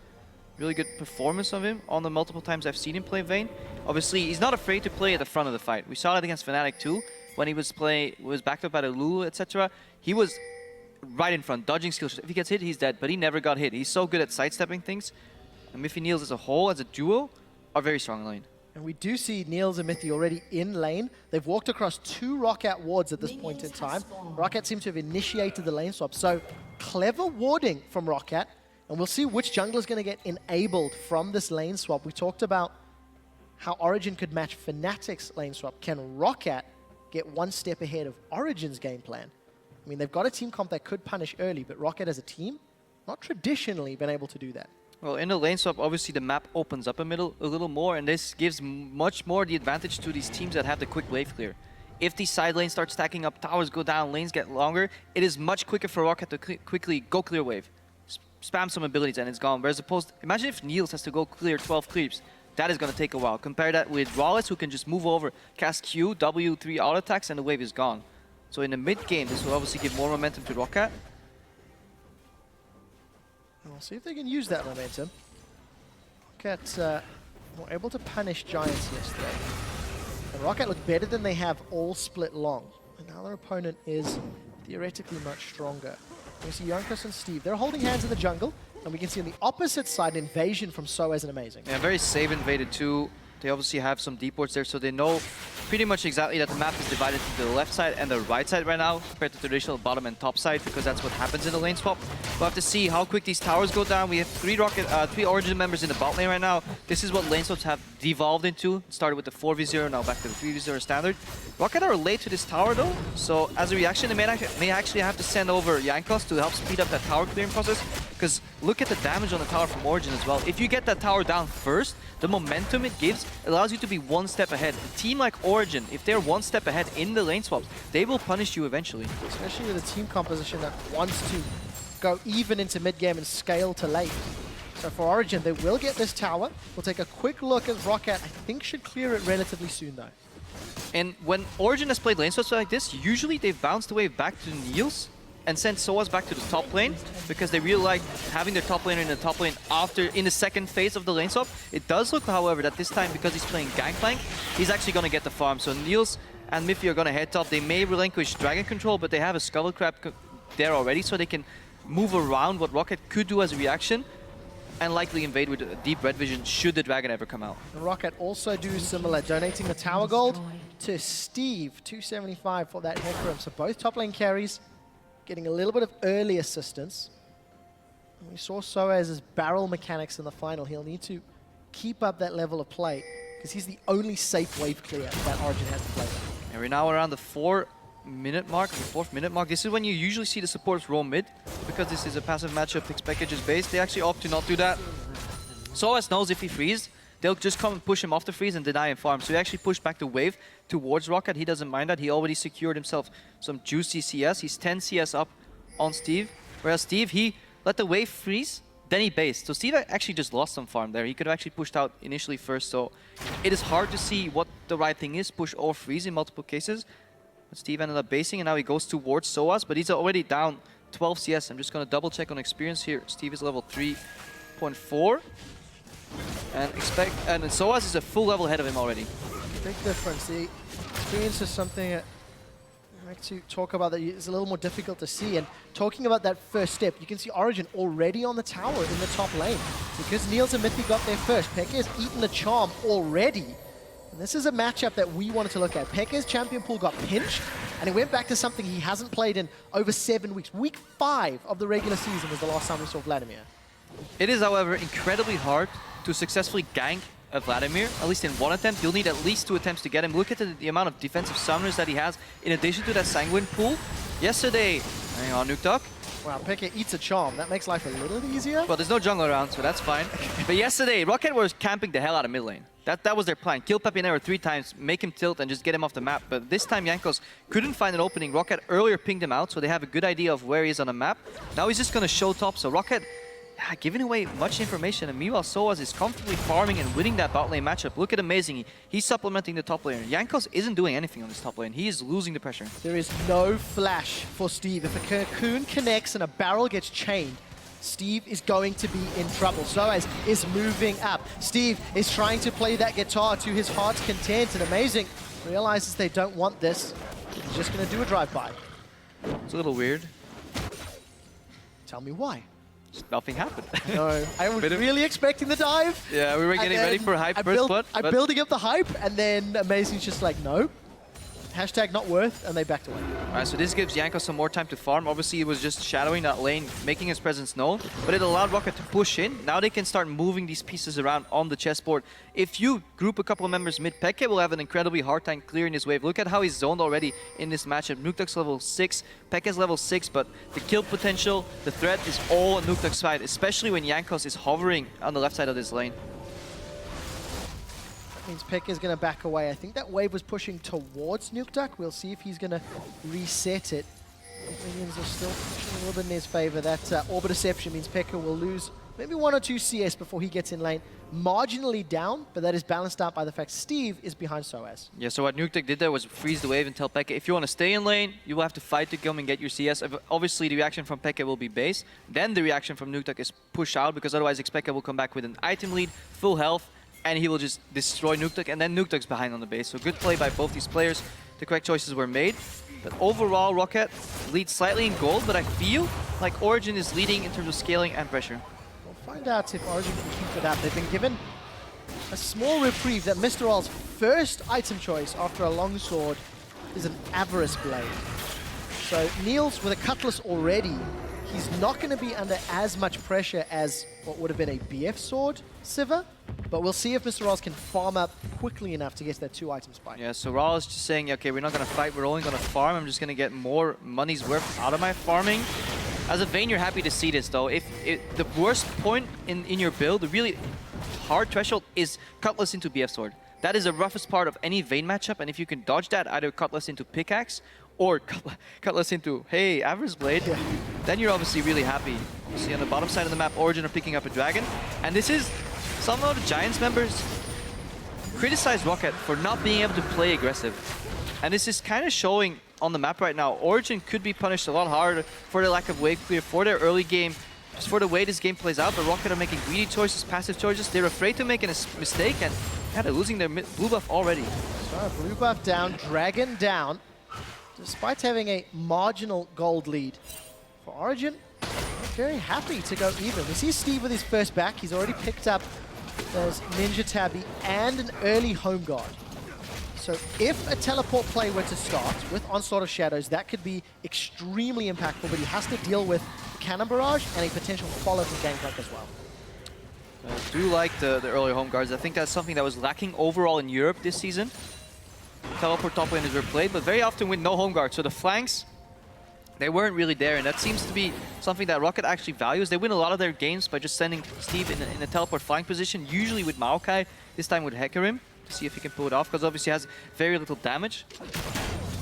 really good performance of him on the multiple times I've seen him play Vayne. Obviously, he's not afraid to play at the front of the fight. We saw that against Fnatic too, when he was backed up by the Lulu, etc. He was right in front, dodging skills. If he gets hit, he's dead, but he never got hit. He's so good at sidestepping things. And Miffy Niels as a whole, as a duo, are very strong in lane. And we do see Niels and Mithy already in lane. They've walked across 2 Roccat wards at this point in time. Roccat seem to have initiated the lane swap. So clever warding from Roccat. And we'll see which jungler is going to get enabled from this lane swap. We talked about how Origen could match Fnatic's lane swap. Can Roccat get one step ahead of Origen's game plan? I mean, they've got a team comp that could punish early, but Roccat as a team, not traditionally been able to do that. Well, in the lane swap, obviously the map opens up a little more, and this gives much more the advantage to these teams that have the quick wave clear. If these side lanes start stacking up, towers go down, lanes get longer, it is much quicker for Roccat to quickly go clear wave. Spam some abilities and it's gone. Whereas opposed, imagine if Niels has to go clear 12 creeps. That is going to take a while. Compare that with Rawless, who can just move over, cast Q, W3 auto attacks, and the wave is gone. So in the mid game, this will obviously give more momentum to Roccat. We'll see if they can use that momentum. Roccat were able to punish Giants yesterday. And Roccat look better than they have all split long. And now their opponent is theoretically much stronger. We see Jankos and Steve. They're holding hands in the jungle. And we can see on the opposite side, an invasion from Soaz and Amazing. Yeah, very safe invaded too. They obviously have some deep wards there, so they know pretty much exactly that the map is divided to the left side and the right side right now, compared to the traditional bottom and top side, because that's what happens in the lane swap. We'll have to see how quick these towers go down. We have 3 Origen members in the bot lane right now. This is what lane swaps have devolved into. It started with the 4v0, now back to the 3v0 standard. Roccat are late to this tower though, so as a reaction, they may actually have to send over Jankos to help speed up that tower clearing process, because look at the damage on the tower from Origen as well. If you get that tower down first, the momentum it gives allows you to be one step ahead. A team like Origen, if they're one step ahead in the lane swaps, they will punish you eventually. Especially with a team composition that wants to go even into mid-game and scale to late. So for Origen, they will get this tower. We'll take a quick look as Roccat, I think, should clear it relatively soon though. And when Origen has played lane swaps like this, usually they've bounced the wave back to Niels and sent Soaz back to the top lane, because they really like having their top laner in the top lane in the second phase of the lane swap. It does look, however, that this time, because he's playing Gangplank, he's actually going to get the farm. So Niels and Miffy are going to head top. They may relinquish Dragon Control, but they have a Scuttle Crab there already, so they can move around what Roccat could do as a reaction, and likely invade with a deep red vision should the Dragon ever come out. And Roccat also do similar, donating the tower gold to Steve, 275 for that Hecarim. So both top lane carries getting a little bit of early assistance. And we saw Soaz's barrel mechanics in the final. He'll need to keep up that level of play, because he's the only safe wave clear that Origen has to play with. And we're now around the 4-minute mark, the 4th minute mark. This is when you usually see the supporters roam mid, because this is a passive matchup, Fixed Packages base. They actually opt to not do that. Soaz knows if he frees, they'll just come and push him off the freeze and deny him farm. So he actually pushed back the wave towards Roccat. He doesn't mind that. He already secured himself some juicy CS. He's 10 CS up on Steve. Whereas Steve, he let the wave freeze, then he based. So Steve actually just lost some farm there. He could have actually pushed out initially first. So it is hard to see what the right thing is, push or freeze in multiple cases. But Steve ended up basing, and now he goes towards Soaz, but he's already down 12 CS. I'm just going to double check on experience here. Steve is level 3.4. And Soaz is a full level ahead of him already. Big difference. The experience is something that I like to talk about that is a little more difficult to see. And talking about that first step, you can see Origen already on the tower in the top lane. Because Niels and Mithy got there first, Pekka has eaten the charm already. And this is a matchup that we wanted to look at. Pekka's champion pool got pinched, and it went back to something he hasn't played in over 7 weeks. Week 5 of the regular season was the last time we saw Vladimir. It is, however, incredibly hard to successfully gank a Vladimir, at least in one attempt. You'll need at least 2 attempts to get him. Look at the amount of defensive summoners that he has, in addition to that Sanguine pool. Yesterday, hang on, Nuke Duck. Wow, Pekka eats a charm. That makes life a little easier. Well, there's no jungle around, so that's fine. But yesterday, Roccat was camping the hell out of mid lane. That was their plan. Kill Pepinero 3 times, make him tilt, and just get him off the map. But this time, Jankos couldn't find an opening. Roccat earlier pinged him out, so they have a good idea of where he is on the map. Now he's just going to show top, so Roccat giving away much information, and meanwhile Soaz is comfortably farming and winning that bot lane matchup. Look at Amazing. He's supplementing the top lane. Jankos isn't doing anything on this top lane. He is losing the pressure. There is no flash for Steve. If a cocoon connects and a barrel gets chained, Steve is going to be in trouble. Soaz is moving up. Steve is trying to play that guitar to his heart's content, and Amazing realizes they don't want this. He's just going to do a drive-by. It's a little weird. Tell me why. nothing happened. No, I was really expecting the dive. Yeah, we were getting ready for hype first blood. I'm building up the hype, and then Amazing's just like, no. Hashtag not worth, and they backed away. All right, so this gives Yanko some more time to farm. Obviously, he was just shadowing that lane, making his presence known, but it allowed Roccat to push in. Now they can start moving these pieces around on the chessboard. If you group a couple of members mid, Peke will have an incredibly hard time clearing his wave. Look at how he's zoned already in this matchup. Nuktuk's level 6, Peke's level 6, but the kill potential, the threat is all on Nuktuk's side, especially when Jankos is hovering on the left side of this lane. Means Pekka is going to back away. I think that wave was pushing towards Nuktuk. We'll see if he's going to reset it. Minions are still pushing a little bit in his favor. That Orb Deception means Pekka will lose maybe 1 or 2 CS before he gets in lane. Marginally down, but that is balanced out by the fact Steve is behind Soaz. Yeah, so what Nuktuk did there was freeze the wave and tell Pekka, if you want to stay in lane, you will have to fight to come and get your CS. Obviously, the reaction from Pekka will be base. Then the reaction from Nuktuk is push out, because otherwise Pekka will come back with an item lead, full health, and he will just destroy Nuktuk, and then Nuktuk's behind on the base. So good play by both these players. The correct choices were made. But overall, Roccat leads slightly in gold, but I feel like Origen is leading in terms of scaling and pressure. We'll find out if Origen can keep it up. They've been given a small reprieve that Mr. All's first item choice after a longsword is an Avarice Blade. So Niels with a Cutlass already, he's not going to be under as much pressure as what would have been a BF sword, Sivir. But we'll see if Mr. Ross can farm up quickly enough to get that 2-item spike. Yeah, so Raw is just saying, okay, we're not going to fight, we're only going to farm. I'm just going to get more money's worth out of my farming. As a Vayne, you're happy to see this, though. If the worst point in your build, the really hard threshold, is Cutlass into BF sword. That is the roughest part of any Vayne matchup, and if you can dodge that, either Cutlass into pickaxe or Cutlass into, hey, Avarice Blade, then you're obviously really happy. You see on the bottom side of the map, Origen are picking up a dragon, and this is some of the Giants members criticize Roccat for not being able to play aggressive. And this is kind of showing on the map right now. Origen could be punished a lot harder for their lack of wave clear, for their early game, just for the way this game plays out. But Roccat are making greedy choices, passive choices. They're afraid to make a mistake, and they're losing their blue buff already. So blue buff down, dragon down, despite having a marginal gold lead. For Origen, very happy to go even. We see Steve with his first back. He's already picked up those Ninja Tabby and an early Home Guard. So if a teleport play were to start with Onslaught of Shadows, that could be extremely impactful, but he has to deal with Cannon Barrage and a potential follow from Gangplank as well. I do like the early Home Guards. I think that's something that was lacking overall in Europe this season. Teleport top laners were played, but very often with no Home Guard. So the flanks, they weren't really there, and that seems to be something that Roccat actually values. They win a lot of their games by just sending Steve in a teleport flank position, usually with Maokai, this time with Hecarim, to see if he can pull it off, because obviously he has very little damage.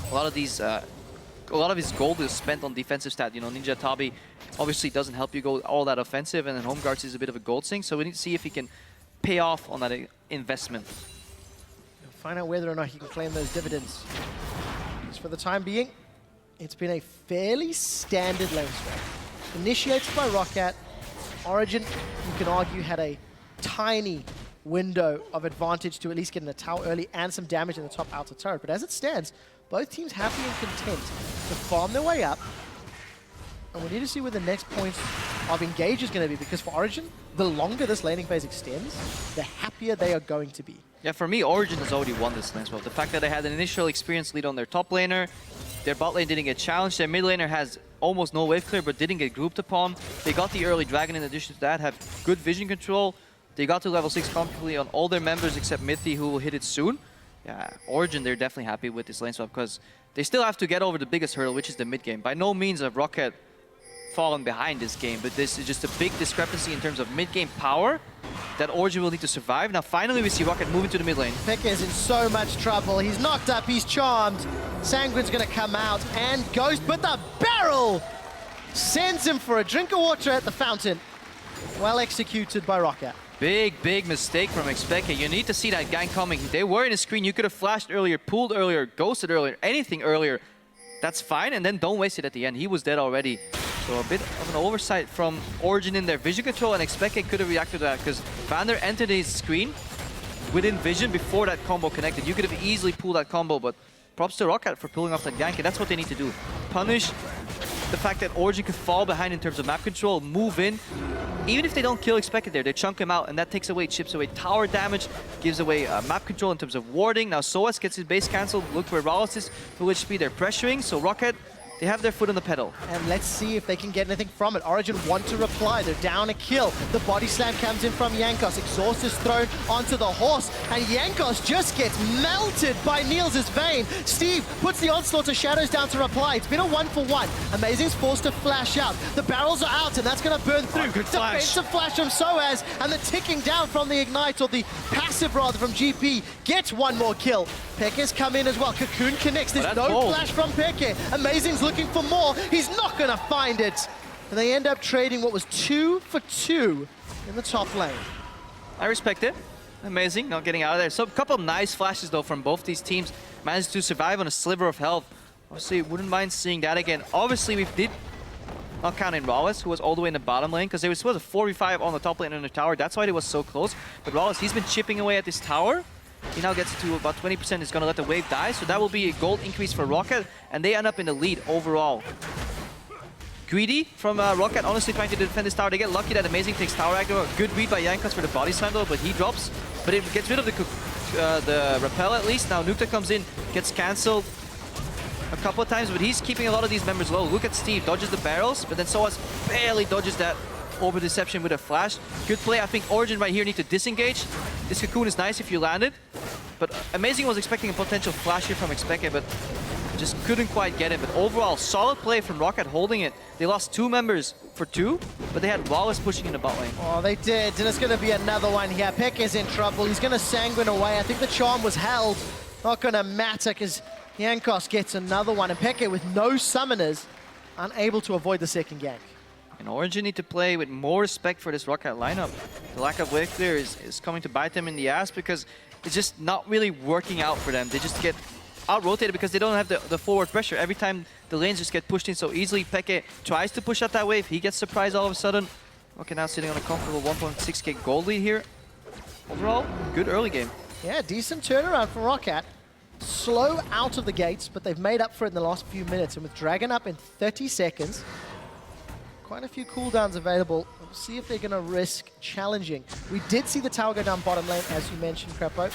A lot of his gold is spent on defensive stat. You know, Ninja Tabi obviously doesn't help you go all that offensive, and then Home Guards is a bit of a gold sink, so we need to see if he can pay off on that investment. We'll find out whether or not he can claim those dividends. Because for the time being, it's been a fairly standard lane swap. Initiated by Roccat, Origen, you can argue, had a tiny window of advantage to at least get in a tower early and some damage in the top outer turret. But as it stands, both teams happy and content to farm their way up. And we need to see where the next point of engage is going to be, because for Origen, the longer this laning phase extends, the happier they are going to be. Yeah, for me, Origen has already won this lane swap. The fact that they had an initial experience lead on their top laner, their bot lane didn't get challenged, their mid laner has almost no wave clear but didn't get grouped upon. They got the early dragon in addition to that, have good vision control. They got to level 6 comfortably on all their members except Mithi, who will hit it soon. Yeah, Origen, they're definitely happy with this lane swap because they still have to get over the biggest hurdle, which is the mid game. By no means have Roccat fallen behind this game, but this is just a big discrepancy in terms of mid game power that Origen will need to survive. Now finally we see Roccat moving to the mid lane. Pekka is in so much trouble. He's knocked up, he's charmed. Sanguine's gonna come out and Ghost, but the barrel sends him for a drink of water at the fountain. Well executed by Roccat. Big mistake from Xpeke. You need to see that gang coming. They were in a screen. You could have flashed earlier, pulled earlier, ghosted earlier, anything earlier. That's fine, and then don't waste it at the end. He was dead already. So a bit of an oversight from Origen in their vision control, and Xpeke could have reacted to that because Vander entered his screen within vision before that combo connected. You could have easily pulled that combo, but props to Roccat for pulling off that gank, and that's what they need to do. Punish the fact that Origen could fall behind in terms of map control, move in. Even if they don't kill Expected there, they chunk him out, and that takes away, chips away tower damage, gives away map control in terms of warding. Now Soas gets his base cancelled. Look where Rallis is, full HP, they're pressuring, so Roccat, they have their foot on the pedal. And let's see if they can get anything from it. Origen want to reply. They're down a kill. The body slam comes in from Jankos. Exhaust is thrown onto the horse. And Jankos just gets melted by Niels' Vayne. Steve puts the onslaught of Shadows down to reply. It's been a 1-for-1. Amazing's forced to flash out. The barrels are out, and that's going to burn through. Good flash. Defensive flash from Soaz. And the ticking down from the Ignite, or the passive rather, from GP. Gets one more kill. Peke's come in as well. Cocoon connects. There's no flash from Peke. Amazing's looking for more. He's not going to find it. And they end up trading what was 2 for 2 in the top lane. I respect it. Amazing, not getting out of there. So a couple of nice flashes though from both these teams. Managed to survive on a sliver of health. Obviously, wouldn't mind seeing that again. Obviously, we did not count in Rallis, who was all the way in the bottom lane, because there was supposed to 4v5 on the top lane in the tower. That's why it was so close. But Rallis, he's been chipping away at this tower. He now gets to about 20%. He's going to let the wave die. So that will be a gold increase for Roccat. And they end up in the lead overall. Greedy from Roccat, honestly trying to defend this tower. They get lucky that Amazing takes tower aggro. Good read by Jankos for the body slam though, but he drops. But it gets rid of the repel at least. Now Nukta comes in, gets cancelled a couple of times, but he's keeping a lot of these members low. Look at Steve, dodges the barrels, but then Soas barely dodges that over deception with a flash. Good play. I think Origen right here need to disengage. This cocoon is nice if you land it, but Amazing was expecting a potential flash here from Expected, but just couldn't quite get it. But overall, solid play from Roccat holding it. They lost 2 members for 2, but they had Wallace pushing in the bot lane. Oh, they did, and it's going to be another one here. Peke's in trouble. He's going to sanguine away. I think the charm was held. Not going to matter because Jankos gets another one, and Peke with no summoners, unable to avoid the second gank. And Origen need to play with more respect for this Roccat lineup. The lack of wave clear is coming to bite them in the ass because it's just not really working out for them. They just get out-rotated because they don't have the forward pressure. Every time the lanes just get pushed in so easily, Peke tries to push out that wave. He gets surprised all of a sudden. Okay, now sitting on a comfortable 1.6k gold lead here. Overall, good early game. Yeah, decent turnaround for Roccat. Slow out of the gates, but they've made up for it in the last few minutes. And with Dragon up in 30 seconds, quite a few cooldowns available. We'll see if they're going to risk challenging. We did see the tower go down bottom lane, as you mentioned, Crepo,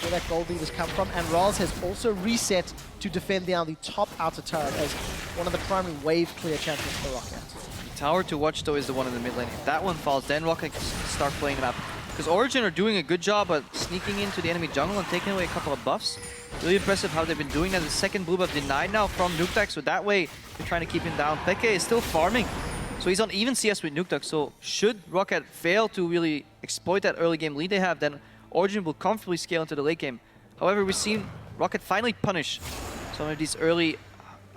where that gold lead has come from. And Raz has also reset to defend down the top outer turret as one of the primary wave clear champions for Roccat. The tower to watch, though, is the one in the mid lane. If that one falls, then Roccat can start playing the map. Because Origen are doing a good job at sneaking into the enemy jungle and taking away a couple of buffs. Really impressive how they've been doing that. The second blue buff denied now from Nuktak, so that way they're trying to keep him down. Peke is still farming. So he's on even CS with Nuktak, so should Roccat fail to really exploit that early game lead they have, then Origen will comfortably scale into the late game. However, we've seen Roccat finally punish some of these early,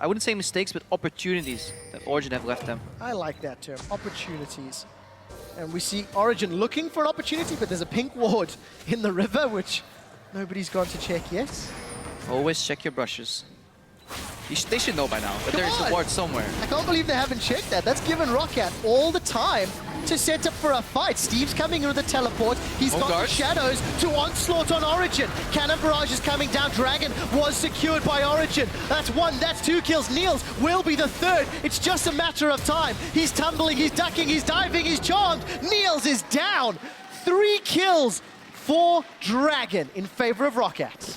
I wouldn't say mistakes, but opportunities that Origen have left them. I like that term, opportunities. And we see Origen looking for an opportunity, but there's a pink ward in the river, which nobody's gone to check yet. Always check your brushes. They should know by now, but there is a ward somewhere. I can't believe they haven't checked that. That's given Roccat all the time to set up for a fight. Steve's coming in with a teleport. He's got the shadows to onslaught on Origen. Cannon barrage is coming down. Dragon was secured by Origen. That's 1, that's 2 kills. Niels will be the 3rd. It's just a matter of time. He's tumbling, he's ducking, he's diving, he's charmed. Niels is down. 3 kills for Dragon in favor of Roccat.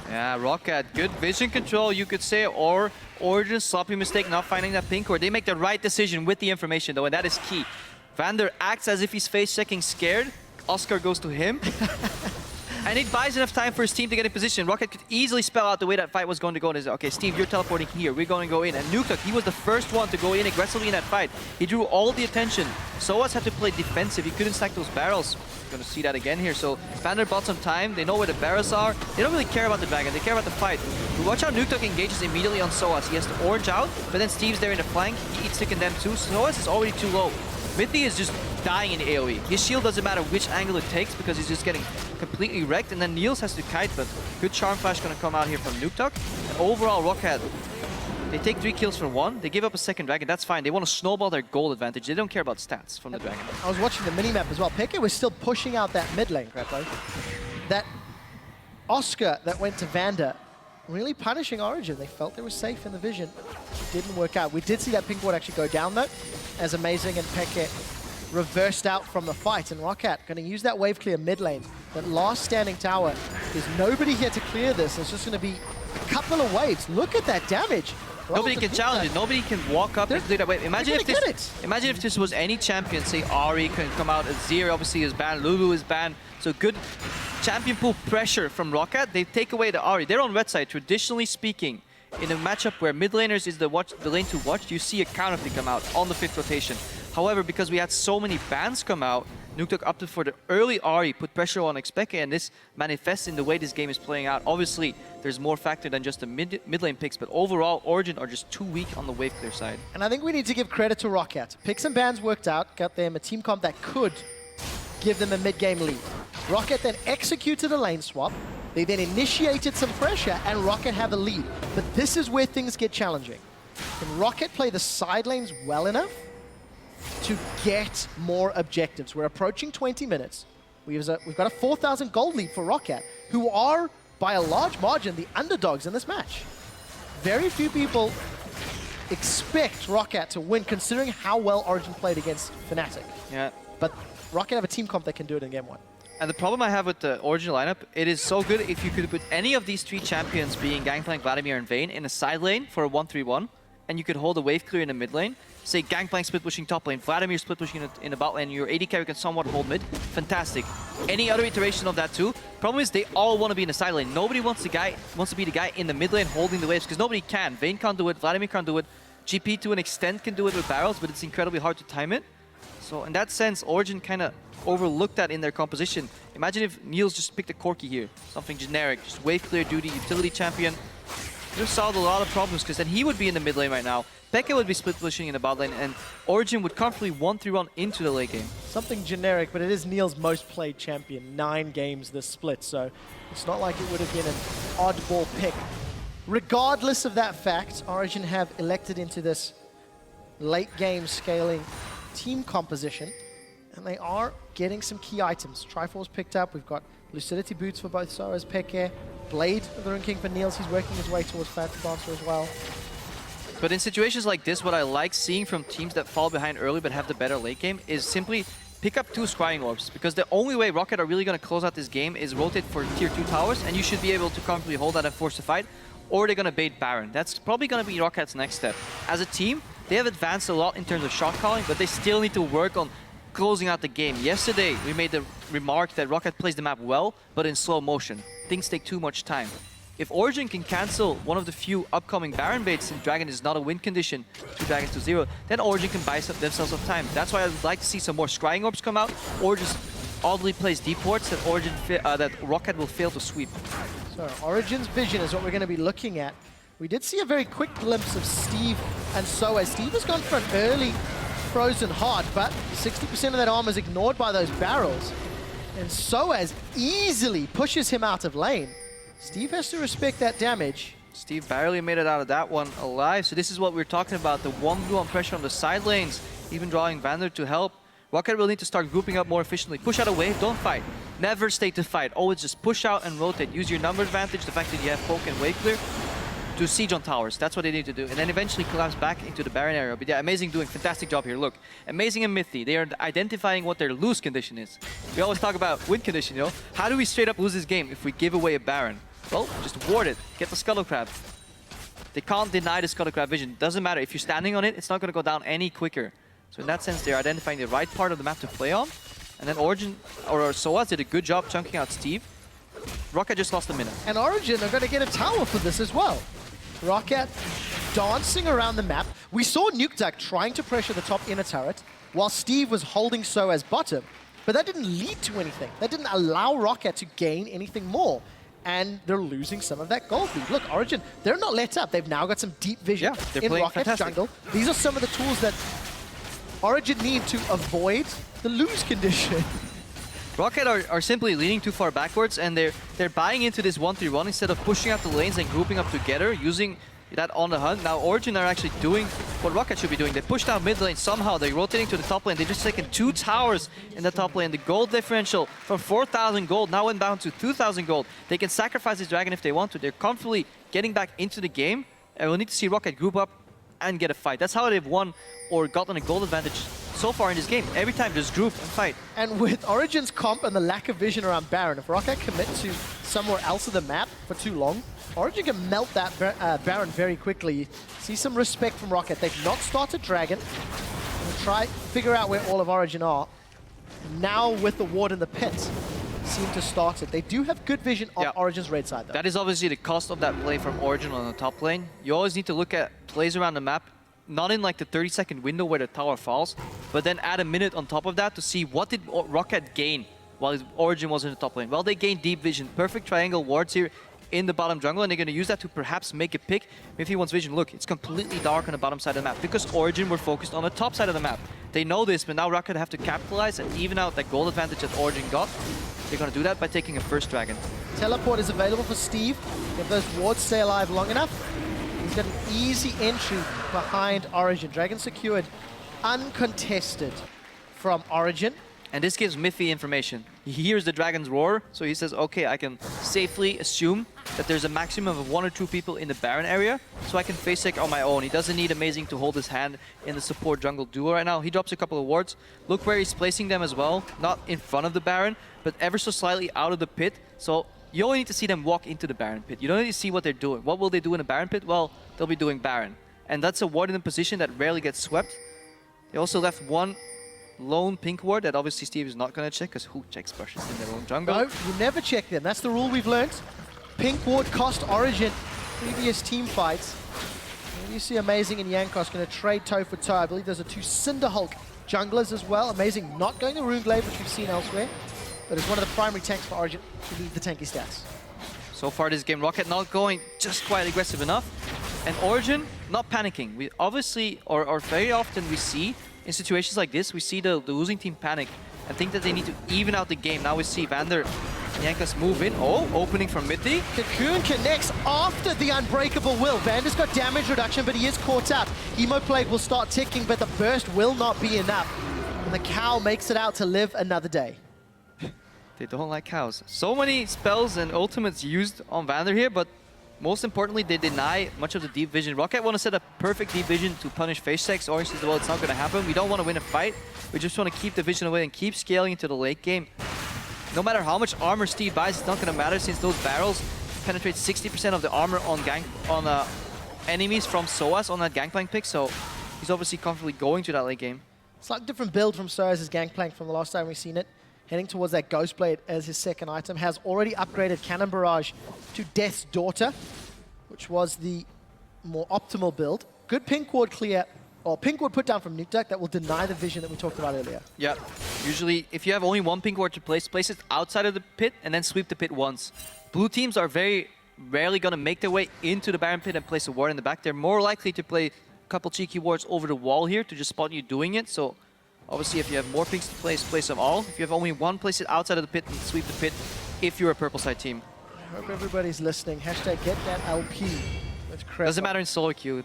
Yeah, Roccat, good vision control, you could say, or Origen's sloppy mistake not finding that pink ward. They make the right decision with the information, though, and that is key. Vander acts as if he's face-checking scared. Oscar goes to him. And it buys enough time for his team to get in position. Roccat could easily spell out the way that fight was going to go. And say, okay, Steve, you're teleporting here. We're going to go in. And Nuktak, he was the first one to go in aggressively in that fight. He drew all the attention. Soas had to play defensive. He couldn't stack those barrels. We're going to see that again here. So Vander bought some time. They know where the barrels are. They don't really care about the dragon. They care about the fight. But watch how Nuktak engages immediately on Soas. He has to orange out, but then Steve's there in the flank. He eats Tick and them too. Soas is already too low. Mithy is just dying in the AoE. His shield doesn't matter which angle it takes because he's just getting completely wrecked. And then Niels has to kite, but good Charm Flash going to come out here from Nuktak. And overall, Roccat, they take 3 kills for 1. They give up a second dragon. That's fine. They want to snowball their gold advantage. They don't care about stats from the dragon. I was watching the minimap as well. Peke was still pushing out that mid lane, Crepo. That Oscar that went to Vander really punishing Origen. They felt they were safe in the vision. Didn't work out. We did see that pink ward actually go down though, as Amazing and Peke reversed out from the fight. And Roccat going to use that wave clear mid lane. That last standing tower. There's nobody here to clear this. It's just going to be a couple of waves. Look at that damage. Nobody can challenge it. Nobody can walk up and do that wave. Imagine if this was any champion. Say Ari can come out. Azir obviously is banned. Lulu is banned. So good champion pool pressure from Roccat. They take away the Ari. They're on red side. Traditionally speaking, in a matchup where mid laners is the lane to watch, you see a counter pick come out on the 5th rotation. However, because we had so many bans come out, Nukeduck opted for the early Ari, put pressure on Xpeke, and this manifests in the way this game is playing out. Obviously, there's more factor than just the mid lane picks, but overall, Origen are just too weak on the wave clear side. And I think we need to give credit to Roccat. Picks and bans worked out, got them a team comp that could give them a mid-game lead. Roccat then executed a lane swap. They then initiated some pressure, and Roccat have a lead. But this is where things get challenging. Can Roccat play the side lanes well enough to get more objectives? We're approaching 20 minutes. We've got a 4,000 gold lead for Roccat, who are, by a large margin, the underdogs in this match. Very few people expect Roccat to win, considering how well Origen played against Fnatic. Yeah. But Roccat have a team comp that can do it in game 1. And the problem I have with the Origen lineup, it is so good if you could put any of these 3 champions, being Gangplank, Vladimir, and Vayne, in a side lane for a 1-3-1, and you could hold a wave clear in the mid lane. Say Gangplank split pushing top lane, Vladimir split pushing in the bot lane, your AD carry can somewhat hold mid. Fantastic. Any other iteration of that too. Problem is they all want to be in the side lane. Nobody wants to be the guy in the mid lane holding the waves, because nobody can. Vayne can't do it, Vladimir can't do it. GP to an extent can do it with barrels, but it's incredibly hard to time it. So in that sense, Origen kind of overlooked that in their composition. Imagine if Niels just picked a Corki here, something generic, just wave clear duty, utility champion. Could have solved a lot of problems, because then he would be in the mid lane right now. Peke would be split pushing in the bot lane, and Origen would comfortably 1-3-1 into the late game. Something generic, but it is Niels' most played champion. 9 games this split, so it's not like it would have been an oddball pick. Regardless of that fact, Origen have elected into this late game scaling team composition, and they are getting some key items. Triforce picked up. We've got Lucidity boots for both Soaz, Peke, Blade of the Rune King for Niels. He's working his way towards Phantom Dancer as well. But in situations like this, what I like seeing from teams that fall behind early but have the better late game is simply pick up 2 Scrying Orbs, because the only way Roccat are really going to close out this game is rotate for tier 2 towers, and you should be able to comfortably hold that and force the fight, or they're going to bait Baron. That's probably going to be Rockat's next step. As a team, they have advanced a lot in terms of shot calling, but they still need to work on closing out the game. Yesterday, we made the remark that Roccat plays the map well, but in slow motion. Things take too much time. If Origen can cancel one of the few upcoming Baron baits and Dragon is not a win condition, 2 dragons to 0, then Origen can buy themselves some time. That's why I would like to see some more Scrying Orbs come out, or just oddly place deep wards that that Roccat will fail to sweep. So Origen's vision is what we're going to be looking at. We did see a very quick glimpse of Steve and Soaz. Steve has gone for an early frozen heart, but 60% of that armor is ignored by those barrels. And Soaz easily pushes him out of lane. Steve has to respect that damage. Steve barely made it out of that one alive. So this is what we're talking about, the 1v1 pressure on the side lanes, even drawing Vander to help. Roccat will need to start grouping up more efficiently. Push out a wave, don't fight. Never stay to fight. Always just push out and rotate. Use your number advantage, the fact that you have poke and wave clear, to siege on towers. That's what they need to do. And then eventually collapse back into the Baron area. But yeah, Amazing doing fantastic job here. Look, Amazing and Mythy, they are identifying what their lose condition is. We always talk about win condition, you know? How do we straight up lose this game if we give away a Baron? Well, just ward it. Get the Scuttle Crab. They can't deny the Scuttle Crab vision. Doesn't matter. If you're standing on it, it's not going to go down any quicker. So in that sense, they're identifying the right part of the map to play on. And then Origen, or Soaz, did a good job chunking out Steve. Roccat just lost a minute. And Origen are going to get a tower for this as well. Roccat dancing around the map. We saw Nukeduck trying to pressure the top inner turret while Steve was holding Soaz bottom. But that didn't lead to anything. That didn't allow Roccat to gain anything more. And they're losing some of that gold lead. Look, Origen, they're not let up. They've now got some deep vision in Rockat's jungle. These are some of the tools that Origen need to avoid the lose condition. Roccat are simply leaning too far backwards, and they're buying into this 1-3-1 instead of pushing out the lanes and grouping up together, using that on the hunt. Now Origen are actually doing what Roccat should be doing. They push down mid lane somehow. They're rotating to the top lane. They've just taken 2 towers in the top lane. The gold differential from 4,000 gold now went down to 2,000 gold. They can sacrifice this dragon if they want to. They're comfortably getting back into the game. And we'll need to see Roccat group up and get a fight. That's how they've won or gotten a gold advantage so far in this game. Every time, just group and fight. And with Origen's comp and the lack of vision around Baron, if Roccat commit to somewhere else of the map for too long, Origen can melt that Baron very quickly. See some respect from Roccat. They've not started Dragon. We'll try figure out where all of Origen are. Now with the ward in the pit, seem to start it. They do have good vision on Origen's red side though. That is obviously the cost of that play from Origen on the top lane. You always need to look at plays around the map, not in like the 30-second window where the tower falls, but then add a minute on top of that to see what did Roccat gain while Origen was in the top lane. Well, they gained deep vision, perfect triangle wards here in the bottom jungle, and they're going to use that to perhaps make a pick if he wants vision. Look, it's completely dark on the bottom side of the map because Origen were focused on the top side of the map. They know this, but now Roccat have to capitalize and even out that gold advantage that Origen got. They're going to do that by taking a first dragon. Teleport is available for Steve. If those wards stay alive long enough, he's got an easy entry behind Origen. Dragon secured, uncontested from Origen. And this gives Miffy information. He hears the dragon's roar, so he says, okay, I can safely assume that there's a maximum of 1 or 2 people in the Baron area, so I can face check on my own. He doesn't need Amazing to hold his hand in the support jungle duo right now. He drops a couple of wards. Look where he's placing them as well. Not in front of the Baron, but ever so slightly out of the pit. So you only need to see them walk into the Baron pit. You don't need to see what they're doing. What will they do in a Baron pit? Well, they'll be doing Baron. And that's a ward in a position that rarely gets swept. They also left 1 lone pink ward that obviously Steve is not going to check, because who checks brushes in their own jungle? No, you never check them. That's the rule we've learned. Pink ward cost Origen previous team fights. And you see Amazing and Yankos going to trade toe for toe. I believe those are 2 Cinderhulk junglers as well. Amazing not going to Runeglaive, which we've seen elsewhere, but it's one of the primary tanks for Origen to need the tanky stats. So far this game, Roccat not going just quite aggressive enough, and Origen not panicking. We obviously, or very often we see in situations like this, we see the losing team panic and think that they need to even out the game. Now we see Vander and Yankas move in. Oh, opening from mid D. Cocoon connects after the Unbreakable Will. Vander's got damage reduction, but he is caught up. Emo Plague will start ticking, but the burst will not be enough. And the cow makes it out to live another day. They don't like cows. So many spells and ultimates used on Vander here, but most importantly, they deny much of the deep vision. Roccat want to set up perfect deep vision to punish face checks. Orange says, well, it's not going to happen. We don't want to win a fight. We just want to keep the vision away and keep scaling into the late game. No matter how much armor Steve buys, it's not going to matter, since those barrels penetrate 60% of the armor on enemies from SOAS on that Gangplank pick. So he's obviously comfortably going to that late game. Slightly different build from SOAS' Gangplank from the last time we've seen it. Heading towards that Ghostblade as his second item. Has already upgraded Cannon Barrage to Death's Daughter, which was the more optimal build. Good pink ward clear, or pink ward put down from Nuke Duck that will deny the vision that we talked about earlier. Yeah, usually if you have only 1 pink ward to place it outside of the pit and then sweep the pit once. Blue teams are very rarely going to make their way into the Baron pit and place a ward in the back. They're more likely to play a couple cheeky wards over the wall here to just spot you doing it. So obviously, if you have more pinks to place them all. If you have only 1, place it outside of the pit and sweep the pit if you're a purple side team. I hope everybody's listening. Hashtag get that LP. With doesn't matter in solo queue.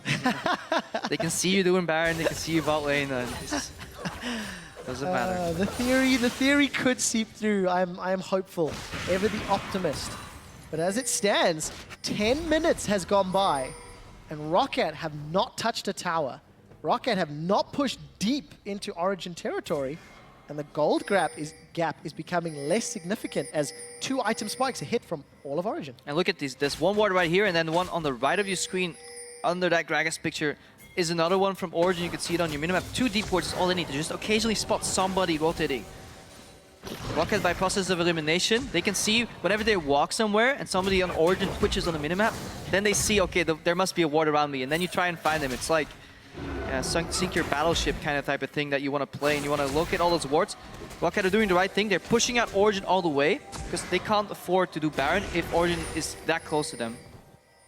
They can see you doing Baron, they can see you bot lane. Doesn't matter. The theory could seep through. I am hopeful. Ever the optimist. But as it stands, 10 minutes has gone by, and Roccat have not touched a tower. Roccat have not pushed deep into Origen territory, and the gold gap is becoming less significant as 2 item spikes are hit from all of Origen. And look at these. There's 1 ward right here, and then one on the right of your screen under that Gragas picture is another one from Origen. You can see it on your minimap. 2 deep wards is all they need to just occasionally spot somebody rotating. Roccat, by process of elimination, they can see whenever they walk somewhere and somebody on Origen twitches on the minimap, then they see, okay, there must be a ward around me, and then you try and find them. It's like sink your battleship kind of type of thing that you want to play, and you want to locate all those wards. Roccat are doing the right thing. They're pushing out Origen all the way because they can't afford to do Baron if Origen is that close to them.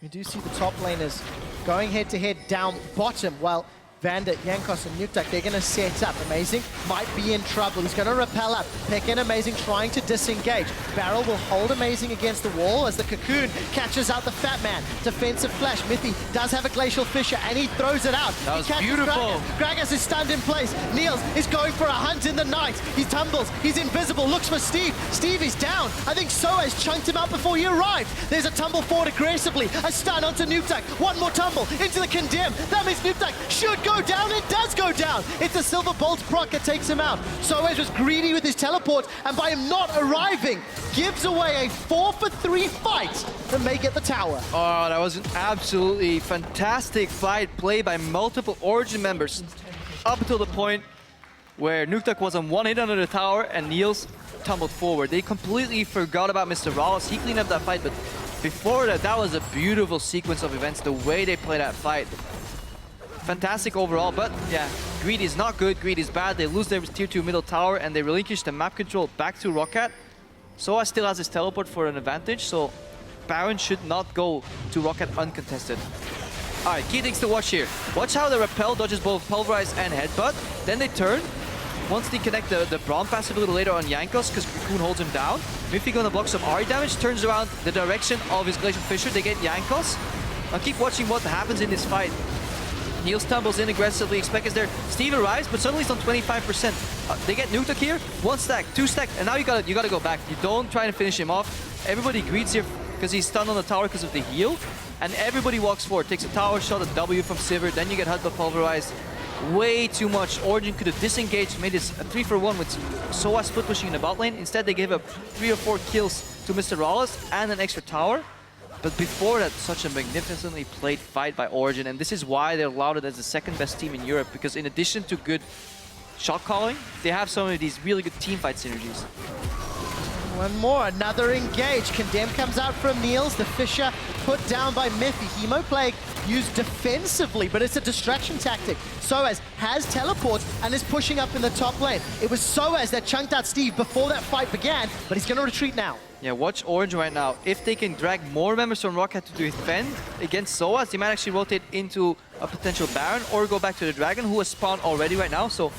You do see the top laners going head-to-head down bottom, while Vandit, Jankos, and Nuktak, they're going to set up. Amazing might be in trouble. He's going to rappel up. Peck in Amazing trying to disengage. Barrel will hold Amazing against the wall as the Cocoon catches out the Fat Man. Defensive flash. Mithy does have a Glacial Fissure, and he throws it out. That was beautiful. Gragas is stunned in place. Niels is going for a hunt in the night. He tumbles. He's invisible. Looks for Steve. Steve is down. I think Soaz chunked him out before he arrived. There's a tumble forward aggressively. A stun onto Nuktak. One more tumble into the Condemn. That means Nuktak should go down. It does go down. It's a Silver Bolt proc that takes him out. Soaz was greedy with his teleport, and by him not arriving, gives away a 4-for-3 fight to make it the tower. Oh, that was an absolutely fantastic fight played by multiple Origin members. Up until the point where Nuktak was on one hit under the tower and Niels tumbled forward. They completely forgot about Mr. Rawls. He cleaned up that fight, but before that, that was a beautiful sequence of events, the way they played that fight. Fantastic overall, but yeah, Greed is not good, Greed is bad. They lose their tier 2 middle tower and they relinquish the map control back to Roccat. Soaz still has his teleport for an advantage, so Baron should not go to Roccat uncontested. Alright, key things to watch here. Watch how the Repel dodges both Pulverize and Headbutt. Then they turn. Once they connect the Braum passive a little later on Jankos, because Cocoon holds him down. Miffy gonna block some Ahri damage, turns around the direction of his Glacial Fissure. They get Jankos. Now keep watching what happens in this fight. Niels tumbles in aggressively, Expect is there. Steve arrives, but suddenly he's on 25%. They get Nuktak here, 1 stack, 2 stack, and now you gotta go back. You don't try to finish him off. Everybody greets here because he's stunned on the tower because of the heal. And everybody walks forward, takes a tower shot, a W from Sivir, then you get Headbutt Pulverized. Way too much. Origin could have disengaged, made this a 3-for-1 with Soaz split pushing in the bot lane. Instead, they gave up 3 or 4 kills to Mr. Rawls and an extra tower. But before that, such a magnificently played fight by Origen, and this is why they're lauded as the second best team in Europe, because in addition to good shot calling, they have some of these really good teamfight synergies. One more, another engage. Condemn comes out from Niels. The Fissure put down by Miffy. Hemoplague used defensively, but it's a distraction tactic. Soaz has teleport and is pushing up in the top lane. It was Soaz that chunked out Steve before that fight began, but he's going to retreat now. Yeah, watch Origen right now. If they can drag more members from Roccat to defend against Soaz, they might actually rotate into a potential Baron or go back to the Dragon, who has spawned already right now. So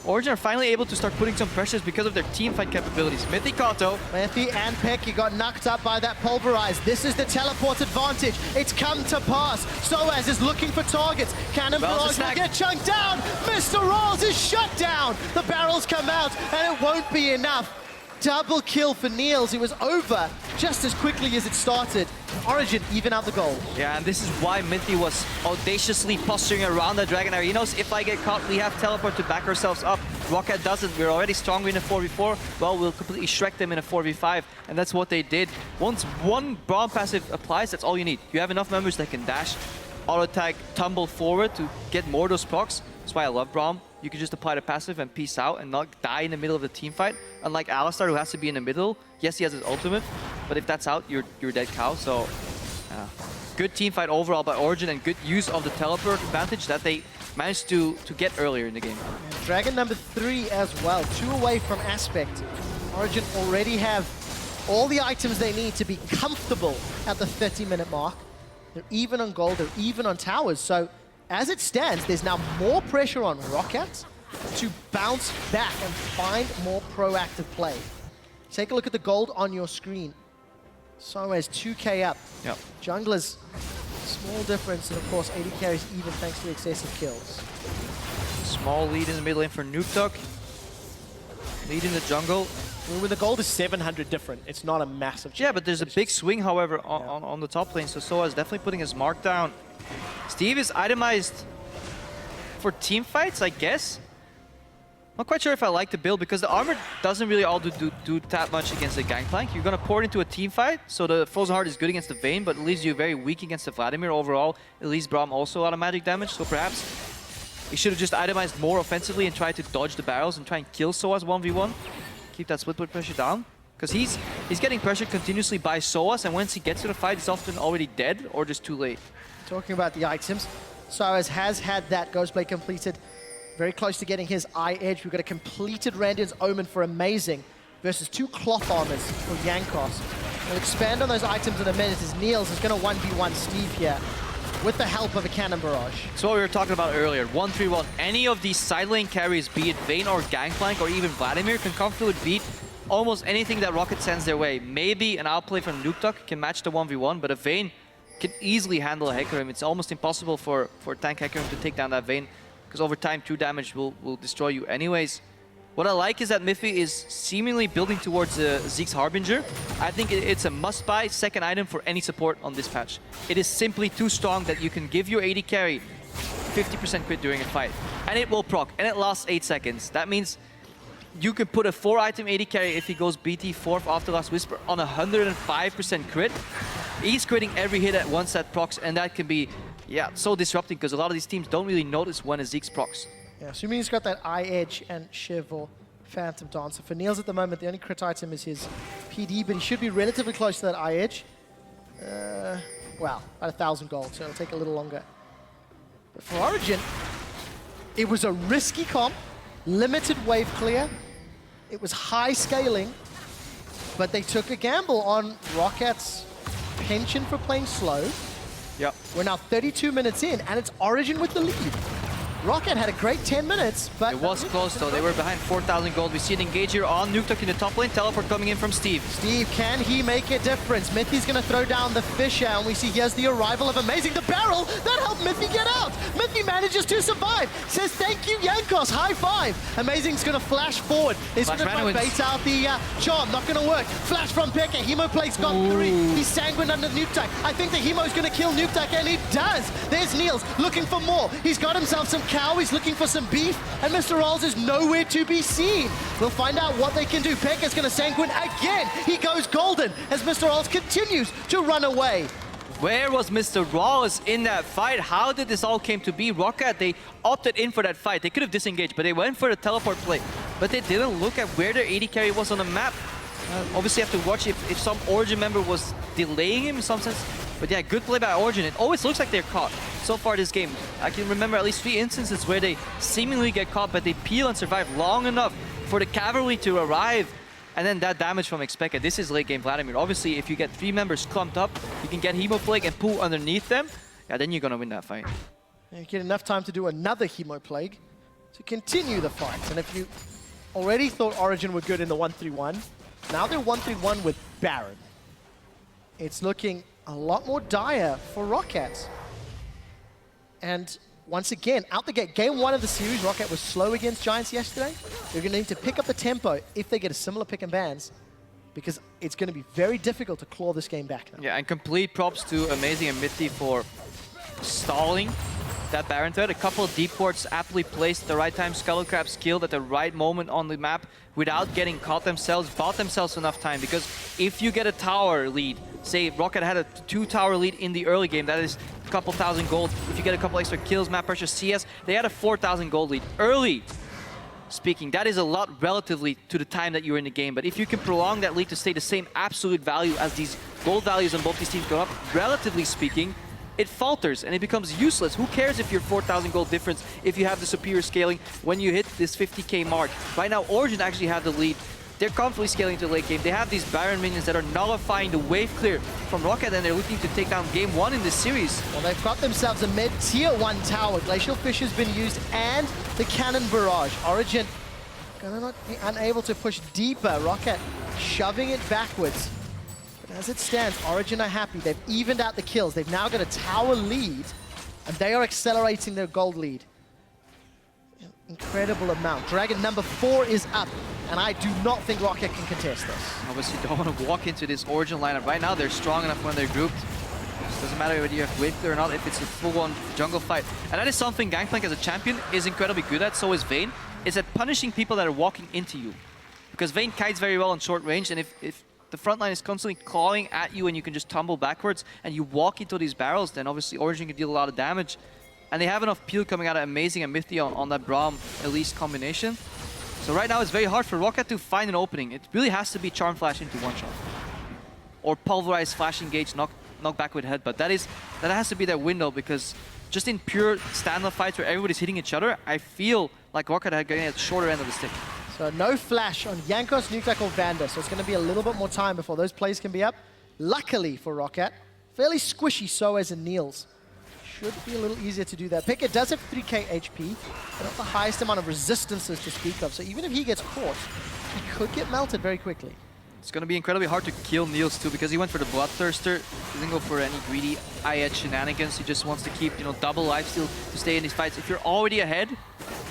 Origen are finally able to start putting some pressures because of their teamfight capabilities. Mithy Kato. Mithy and Pecky got knocked up by that Pulverize. This is the teleport advantage. It's come to pass. Soaz is looking for targets. Cannon Barrage will get chunked down. Mr. Rawls is shut down. The barrels come out and it won't be enough. Double kill for Niels. It was over just as quickly as it started. Origen even out the goal. Yeah, and this is why Mithy was audaciously posturing around the Dragon area. He knows if I get caught, we have teleport to back ourselves up. Roccat doesn't. We're already stronger in a 4v4. Well, we'll completely Shrek them in a 4v5, and that's what they did. Once one Braum passive applies, that's all you need. You have enough members that can dash, auto-tag, tumble forward to get more of those procs. That's why I love Braum. You can just apply the passive and peace out and not die in the middle of the team fight. Unlike Alistar, who has to be in the middle. Yes, he has his ultimate, but if that's out, you're dead cow. So, good team fight overall by Origen and good use of the teleport advantage that they managed to get earlier in the game. And Dragon number 3 as well, 2 away from Aspect. Origen already have all the items they need to be comfortable at the 30-minute mark. They're even on gold, they're even on towers, so as it stands, there's now more pressure on Roccat to bounce back and find more proactive play. Take a look at the gold on your screen. Soaz 2k up. Yep. Junglers, small difference, and of course 80 carries even thanks to excessive kills. Small lead in the mid lane for Nuktak. Lead in the jungle. When the gold is 700 different, it's not a massive change. Yeah, but there's a big swing, however, on the top lane, so Soaz definitely putting his mark down. Steve is itemized for team fights, I guess. Not quite sure if I like the build because the armor doesn't really all do that much against the Gangplank. You're gonna pour it into a team fight, so the Frozen Heart is good against the Vayne, but it leaves you very weak against the Vladimir overall. It leaves Braum also a lot of magic damage, so perhaps he should have just itemized more offensively and tried to dodge the barrels and try and kill Soaz 1v1. Keep that split pressure down. Because he's getting pressured continuously by Soaz, and once he gets to the fight, he's often already dead or just too late. Talking about the items, Soaz has had that Ghostblade completed. Very close to getting his Eye Edge. We've got a completed Randion's Omen for Amazing versus 2 cloth armors for Jankos. We'll expand on those items in a minute as Niels is going to 1v1 Steve here. with the help of a Cannon Barrage. It's what we were talking about earlier. 1-3-1. Any of these side lane carries, be it Vayne or Gangplank or even Vladimir, can comfortably beat almost anything that Roccat sends their way. Maybe an outplay from Nukeduck can match the 1v1, but a Vayne can easily handle a Hecarim. It's almost impossible for tank Hecarim to take down that Vayne, because over time 2 damage will destroy you anyways. What I like is that Miffy is seemingly building towards Zeke's Harbinger. I think it's a must-buy second item for any support on this patch. It is simply too strong that you can give your AD carry 50% crit during a fight, and it will proc, and it lasts 8 seconds. That means you can put a 4-item AD carry if he goes BT 4th after Last Whisper on 105% crit. He's critting every hit at once that procs, and that can be, yeah, so disrupting because a lot of these teams don't really notice when a Zeke's procs. Yeah, assuming he's got that Eye Edge and Shiv or Phantom Dancer. For Niels at the moment, the only crit item is his PD, but he should be relatively close to that Eye Edge. Well, about 1,000 gold, so it'll take a little longer. But for Origen, it was a risky comp, limited wave clear. It was high scaling, but they took a gamble on Rockat's penchant for playing slow. Yep. We're now 32 minutes in, and it's Origen with the lead. Roccat had a great 10 minutes, but... It was close, though. They were behind 4,000 gold. We see an engage here on Nukeduck in the top lane. Teleport coming in from Steve. Steve, can he make a difference? Mithy's going to throw down the Fisher, and we see here's the arrival of Amazing. The barrel! That helped Mithy get out! Mithy manages to survive. Says, thank you, Jankos. High five. Amazing's going to flash forward. He's going to try and bait out the charm. Not going to work. Flash from Pekka. Hemo plays got 3. He's sanguine under Nukeduck. I think the Hemo's going to kill Nukeduck, and he does. There's Niels looking for more. He's got himself some cow. He's looking for some beef, and Mr. Rolls is nowhere to be seen. We'll find out what they can do. Pekka's going to sanguine again. He goes golden as Mr. Rolls continues to run away. Where was Mr. Rawls in that fight? How did this all came to be? Roccat, they opted in for that fight. They could have disengaged, but they went for the teleport play. But they didn't look at where their AD carry was on the map. Obviously, you have to watch if some Origen member was delaying him in some sense. But yeah, good play by Origen. It always looks like they're caught so far this game. I can remember at least 3 instances where they seemingly get caught, but they peel and survive long enough for the cavalry to arrive. And then that damage from Expected. This is late game Vladimir. Obviously, if you get 3 members clumped up, you can get Hemo Plague and pull underneath them. Yeah, then you're going to win that fight. And you get enough time to do another Hemo Plague to continue the fight. And if you already thought Origen were good in the 1-3-1, now they're 1-3-1 with Baron. It's looking a lot more dire for Roccat. And once again, out the gate, game 1 of the series, Roccat was slow against Giants yesterday. They're going to need to pick up the tempo if they get a similar pick and bans, because it's going to be very difficult to claw this game back now. Yeah, and complete props to Amazing and Mithy for stalling that Baron threat. A couple of deep ports aptly placed at the right time. Skullcrabs killed at the right moment on the map without getting caught themselves, bought themselves enough time, because if you get a tower lead, say Roccat had a 2-tower lead in the early game, that is a couple thousand gold. If you get a couple extra kills, map pressure, CS, they had a 4,000 gold lead. Early speaking, that is a lot relatively to the time that you're in the game, but if you can prolong that lead to stay the same absolute value as these gold values on both these teams go up, relatively speaking, it falters and it becomes useless. Who cares if you're 4,000 gold difference if you have the superior scaling when you hit this 50k mark? Right now, Origen actually have the lead. They're comfortably scaling to the late game. They have these Baron minions that are nullifying the wave clear from Roccat, and they're looking to take down game 1 in this series. Well, they've got themselves a mid-tier 1 tower. Glacial Fish has been used, and the Cannon Barrage. Origen gonna not be unable to push deeper. Roccat shoving it backwards. But as it stands, Origen are happy. They've evened out the kills. They've now got a tower lead, and they are accelerating their gold lead. Incredible amount. Dragon number 4 is up, and I do not think Roccat can contest this. Obviously, don't want to walk into this Origen lineup. Right now, they're strong enough when they're grouped. It doesn't matter whether you have wave clear or not, if it's a full-on jungle fight. And that is something Gangplank as a champion is incredibly good at, so is Vayne, is at punishing people that are walking into you. Because Vayne kites very well on short range, and if the front line is constantly clawing at you and you can just tumble backwards and you walk into these barrels, then obviously Origen can deal a lot of damage. And they have enough peel coming out of Amazing and Mithy on that Braum Elise combination. So right now it's very hard for Roccat to find an opening. It really has to be Charm Flash into one shot. Or Pulverize, Flash Engage, knock back with Headbutt. That has to be their window, because just in pure standoff fights where everybody's hitting each other, I feel like Roccat are getting at the shorter end of the stick. So no flash on Jankos, Nukeduck, or Vander, so it's going to be a little bit more time before those plays can be up. Luckily for Roccat, fairly squishy Soaz and Niels should be a little easier to do that. Pekka does have 3k HP, but not the highest amount of resistances to speak of. So even if he gets caught, he could get melted very quickly. It's going to be incredibly hard to kill Niels too, because he went for the Bloodthirster. He didn't go for any greedy IH shenanigans. He just wants to keep, double lifesteal to stay in these fights. If you're already ahead,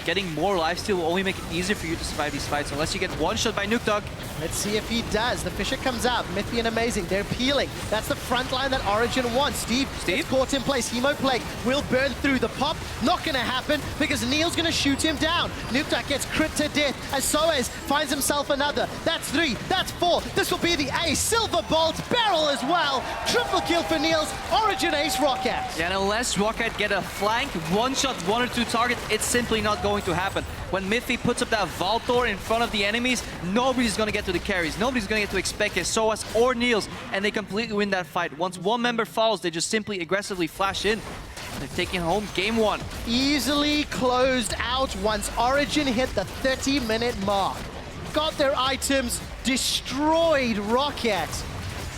getting more lifesteal will only make it easier for you to survive these fights, unless you get one shot by Nukdog. Let's see if he does. The Fisher comes out. Miffy and Amazing, they're peeling. That's the front line that Origen wants. Steve gets caught in place. Hemo Plague will burn through the pop. Not going to happen because Neil's going to shoot him down. Nukdog gets crit to death as Soez finds himself another. That's 3. That's 4. This will be the ace. Silver Bolt, barrel as well. Triple kill for Niels. Origen ace Roccat. Yeah, and unless Roccat get a flank, one shot, 1 or 2 targets, it's simply not going to happen. When Miffy puts up that Valtor in front of the enemies, nobody's going to get to the carries. Nobody's going to get to Expecke, Soas, or Niels, and they completely win that fight. Once one member falls, they just simply aggressively flash in. They're taking home game 1. Easily closed out once Origen hit the 30-minute mark. Got their items, destroyed Roccat,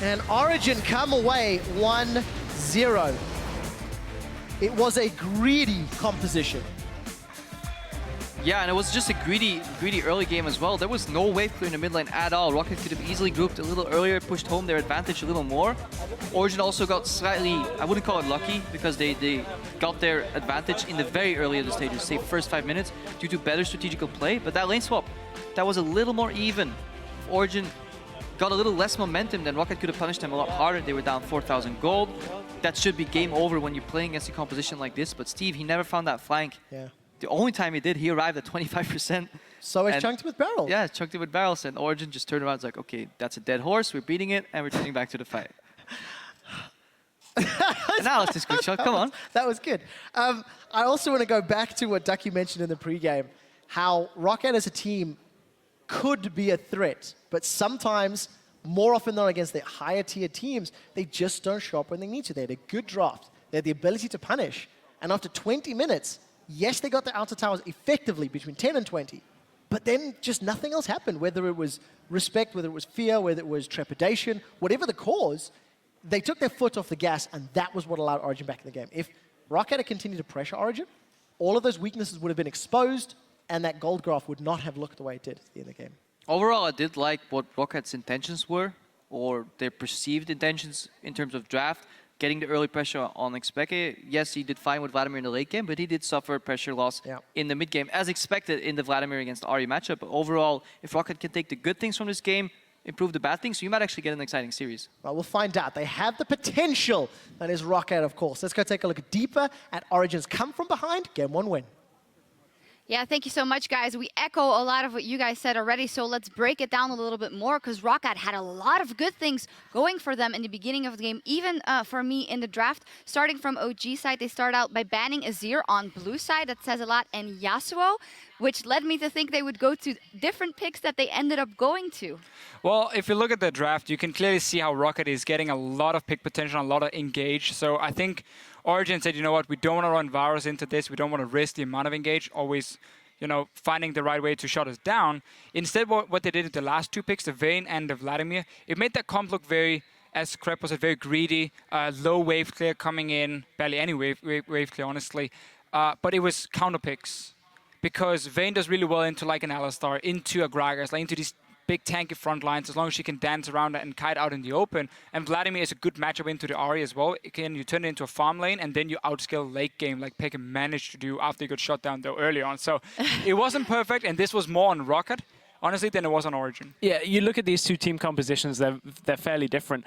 and Origen come away 1-0. It was a greedy composition. Yeah, and it was just a greedy early game as well. There was no wave clear in the mid lane at all. Roccat could have easily grouped a little earlier, pushed home their advantage a little more. Origen also got slightly, I wouldn't call it lucky, because they got their advantage in the very early of the stages, say first 5 minutes, due to better strategical play. But that lane swap, that was a little more even. Origen got a little less momentum, then Roccat could have punished them a lot harder. They were down 4,000 gold. That should be game over when you're playing against a composition like this. But Steve, he never found that flank. Yeah. The only time he did, he arrived at 25%. So it's chunked with barrels. Yeah, chunked it with barrels, and Origen just turned around and was like, okay, that's a dead horse, we're beating it, and we're turning back to the fight. Analysis, quick shot, come on. That was good. I also want to go back to what Ducky mentioned in the pregame, how Roccat as a team could be a threat, but sometimes, more often than not against the higher tier teams, they just don't show up when they need to. They had a good draft. They had the ability to punish. And after 20 minutes, yes, they got the outer towers effectively between 10 and 20, but then just nothing else happened, whether it was respect, whether it was fear, whether it was trepidation, whatever the cause, they took their foot off the gas, and that was what allowed Origen back in the game. If Roccat had continued to pressure Origen, all of those weaknesses would have been exposed, and that gold graph would not have looked the way it did at the end of the game. Overall, I did like what Rockat's intentions were, or their perceived intentions in terms of draft. Getting the early pressure on Expecke. Yes, he did fine with Vladimir in the late game, but he did suffer pressure loss in the mid game, as expected in the Vladimir against Ari matchup. But overall, if Roccat can take the good things from this game, improve the bad things, so you might actually get an exciting series. Well, we'll find out. They have the potential. That is Roccat, of course. Let's go take a look deeper at Origen's come from behind, game 1 win. Yeah, thank you so much, guys. We echo a lot of what you guys said already, so let's break it down a little bit more, because Roccat had a lot of good things going for them in the beginning of the game, even for me in the draft. Starting from OG side, they start out by banning Azir on blue side. That says a lot, and Yasuo, which led me to think they would go to different picks that they ended up going to. Well, if you look at the draft, you can clearly see how Roccat is getting a lot of pick potential, a lot of engage. So I think Origen said, you know what, we don't want to run Varus into this. We don't want to risk the amount of engage, always, finding the right way to shut us down. Instead, what they did with the last 2 picks, the Vayne and the Vladimir, it made that comp look very, as Crepo said, very greedy, low wave clear coming in, barely any wave clear, honestly. But it was counter picks, because Vayne does really well into like an Alistar, into a Gragas, like into these big tanky front lines, as long as she can dance around and kite out in the open. And Vladimir is a good matchup into the Ahri as well. You turn it into a farm lane, and then you outscale late game, like Pekka managed to do after he got shot down though early on. So it wasn't perfect, and this was more on Roccat, honestly, than it was on Origen. Yeah, you look at these 2 team compositions, they're fairly different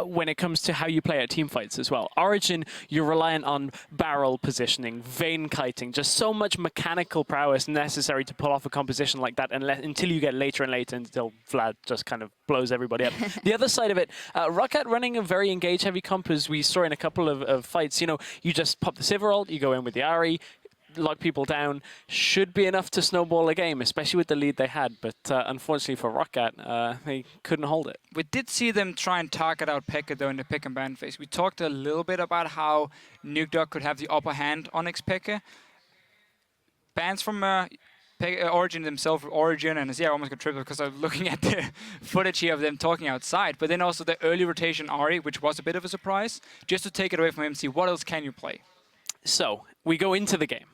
when it comes to how you play at team fights as well. Origen, you're reliant on barrel positioning, Vayne kiting, just so much mechanical prowess necessary to pull off a composition like that until you get later and later, until Vlad just kind of blows everybody up. The other side of it, Roccat running a very engage-heavy comp, as we saw in a couple of fights. You just pop the Sivir ult, you go in with the Ahri, lock people down, should be enough to snowball a game, especially with the lead they had. But unfortunately for Roccat, they couldn't hold it. We did see them try and target out Pekka though in the pick and ban phase. We talked a little bit about how Nukdog could have the upper hand on Expecke. Bans from Origen themselves, Origen, and I almost got tripled because I was looking at the footage here of them talking outside. But then also the early rotation Ahri, which was a bit of a surprise, just to take it away from him and see what else can you play. So we go into the game.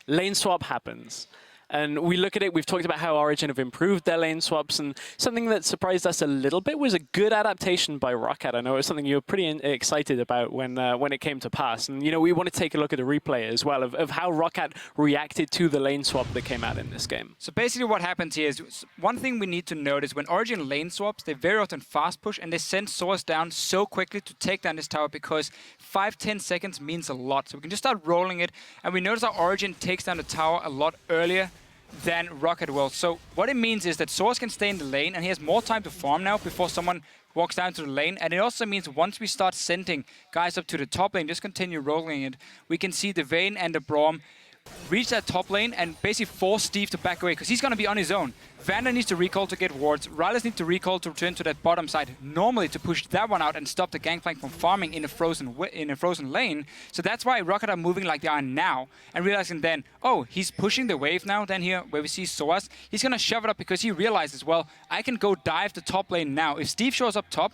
Lane swap happens. And we look at it, we've talked about how Origen have improved their lane swaps, and something that surprised us a little bit was a good adaptation by Roccat. I know it was something you were pretty excited about when it came to pass. And, you know, we want to take a look at the replay as well of how Roccat reacted to the lane swap that came out in this game. So basically what happens here is, one thing we need to note is when Origen lane swaps, they very often fast push, and they send Source down so quickly to take down this tower because 5-10 seconds means a lot. So we can just start rolling it, and we notice how Origen takes down the tower a lot earlier than Roccat will. So what it means is that Source can stay in the lane, and he has more time to farm now before someone walks down to the lane. And it also means once we start sending guys up to the top lane, just continue rolling it, we can see the Vayne and the Braum reach that top lane and basically force Steve to back away because he's going to be on his own. Vander needs to recall to get wards. Rylas needs to recall to return to that bottom side normally to push that one out and stop the Gangplank from farming in a frozen lane. So that's why Roccat are moving like they are now and realizing then, oh, he's pushing the wave now. Then here where we see Soaz, he's going to shove it up because he realizes, well, I can go dive the top lane now. If Steve shows up top,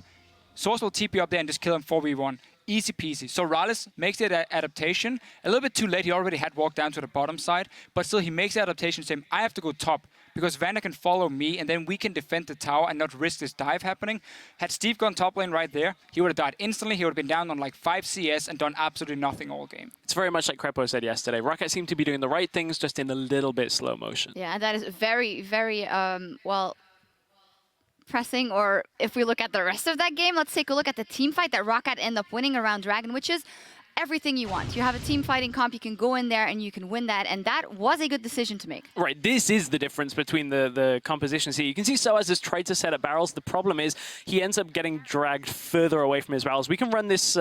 Soaz will TP up there and just kill him 4v1. Easy peasy. So Rylas makes the adaptation. A little bit too late. He already had walked down to the bottom side. But still, he makes the adaptation saying, I have to go top because Vander can follow me and then we can defend the tower and not risk this dive happening. Had Steve gone top lane right there, he would have died instantly. He would have been down on like 5 CS and done absolutely nothing all game. It's very much like Crepo said yesterday. Roccat seemed to be doing the right things, just in a little bit slow motion. Yeah, and that is very, very, well, pressing. Or if we look at the rest of that game, let's take a look at the team fight that Roccat end up winning around Dragon, which is everything you want. You have a team fighting comp, you can go in there and you can win that, and that was a good decision to make. Right, this is the difference between the compositions here. You can see Soaz has tried to set up barrels. The problem is he ends up getting dragged further away from his barrels. We can run this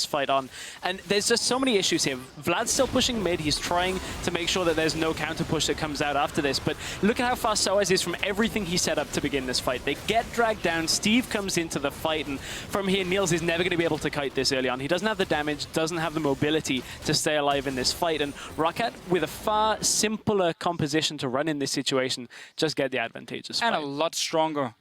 fight on, and there's just so many issues here. Vlad's still pushing mid. He's trying to make sure that there's no counter push that comes out after this, but look at how fast Soaz is from everything he set up to begin this fight. They get dragged down. Steve comes into the fight, and from here, Niels is never going to be able to kite this early on. He doesn't have the damage, doesn't have the mobility to stay alive in this fight, and Roccat, with a far simpler composition to run in this situation, just get the advantageous fight. And a lot stronger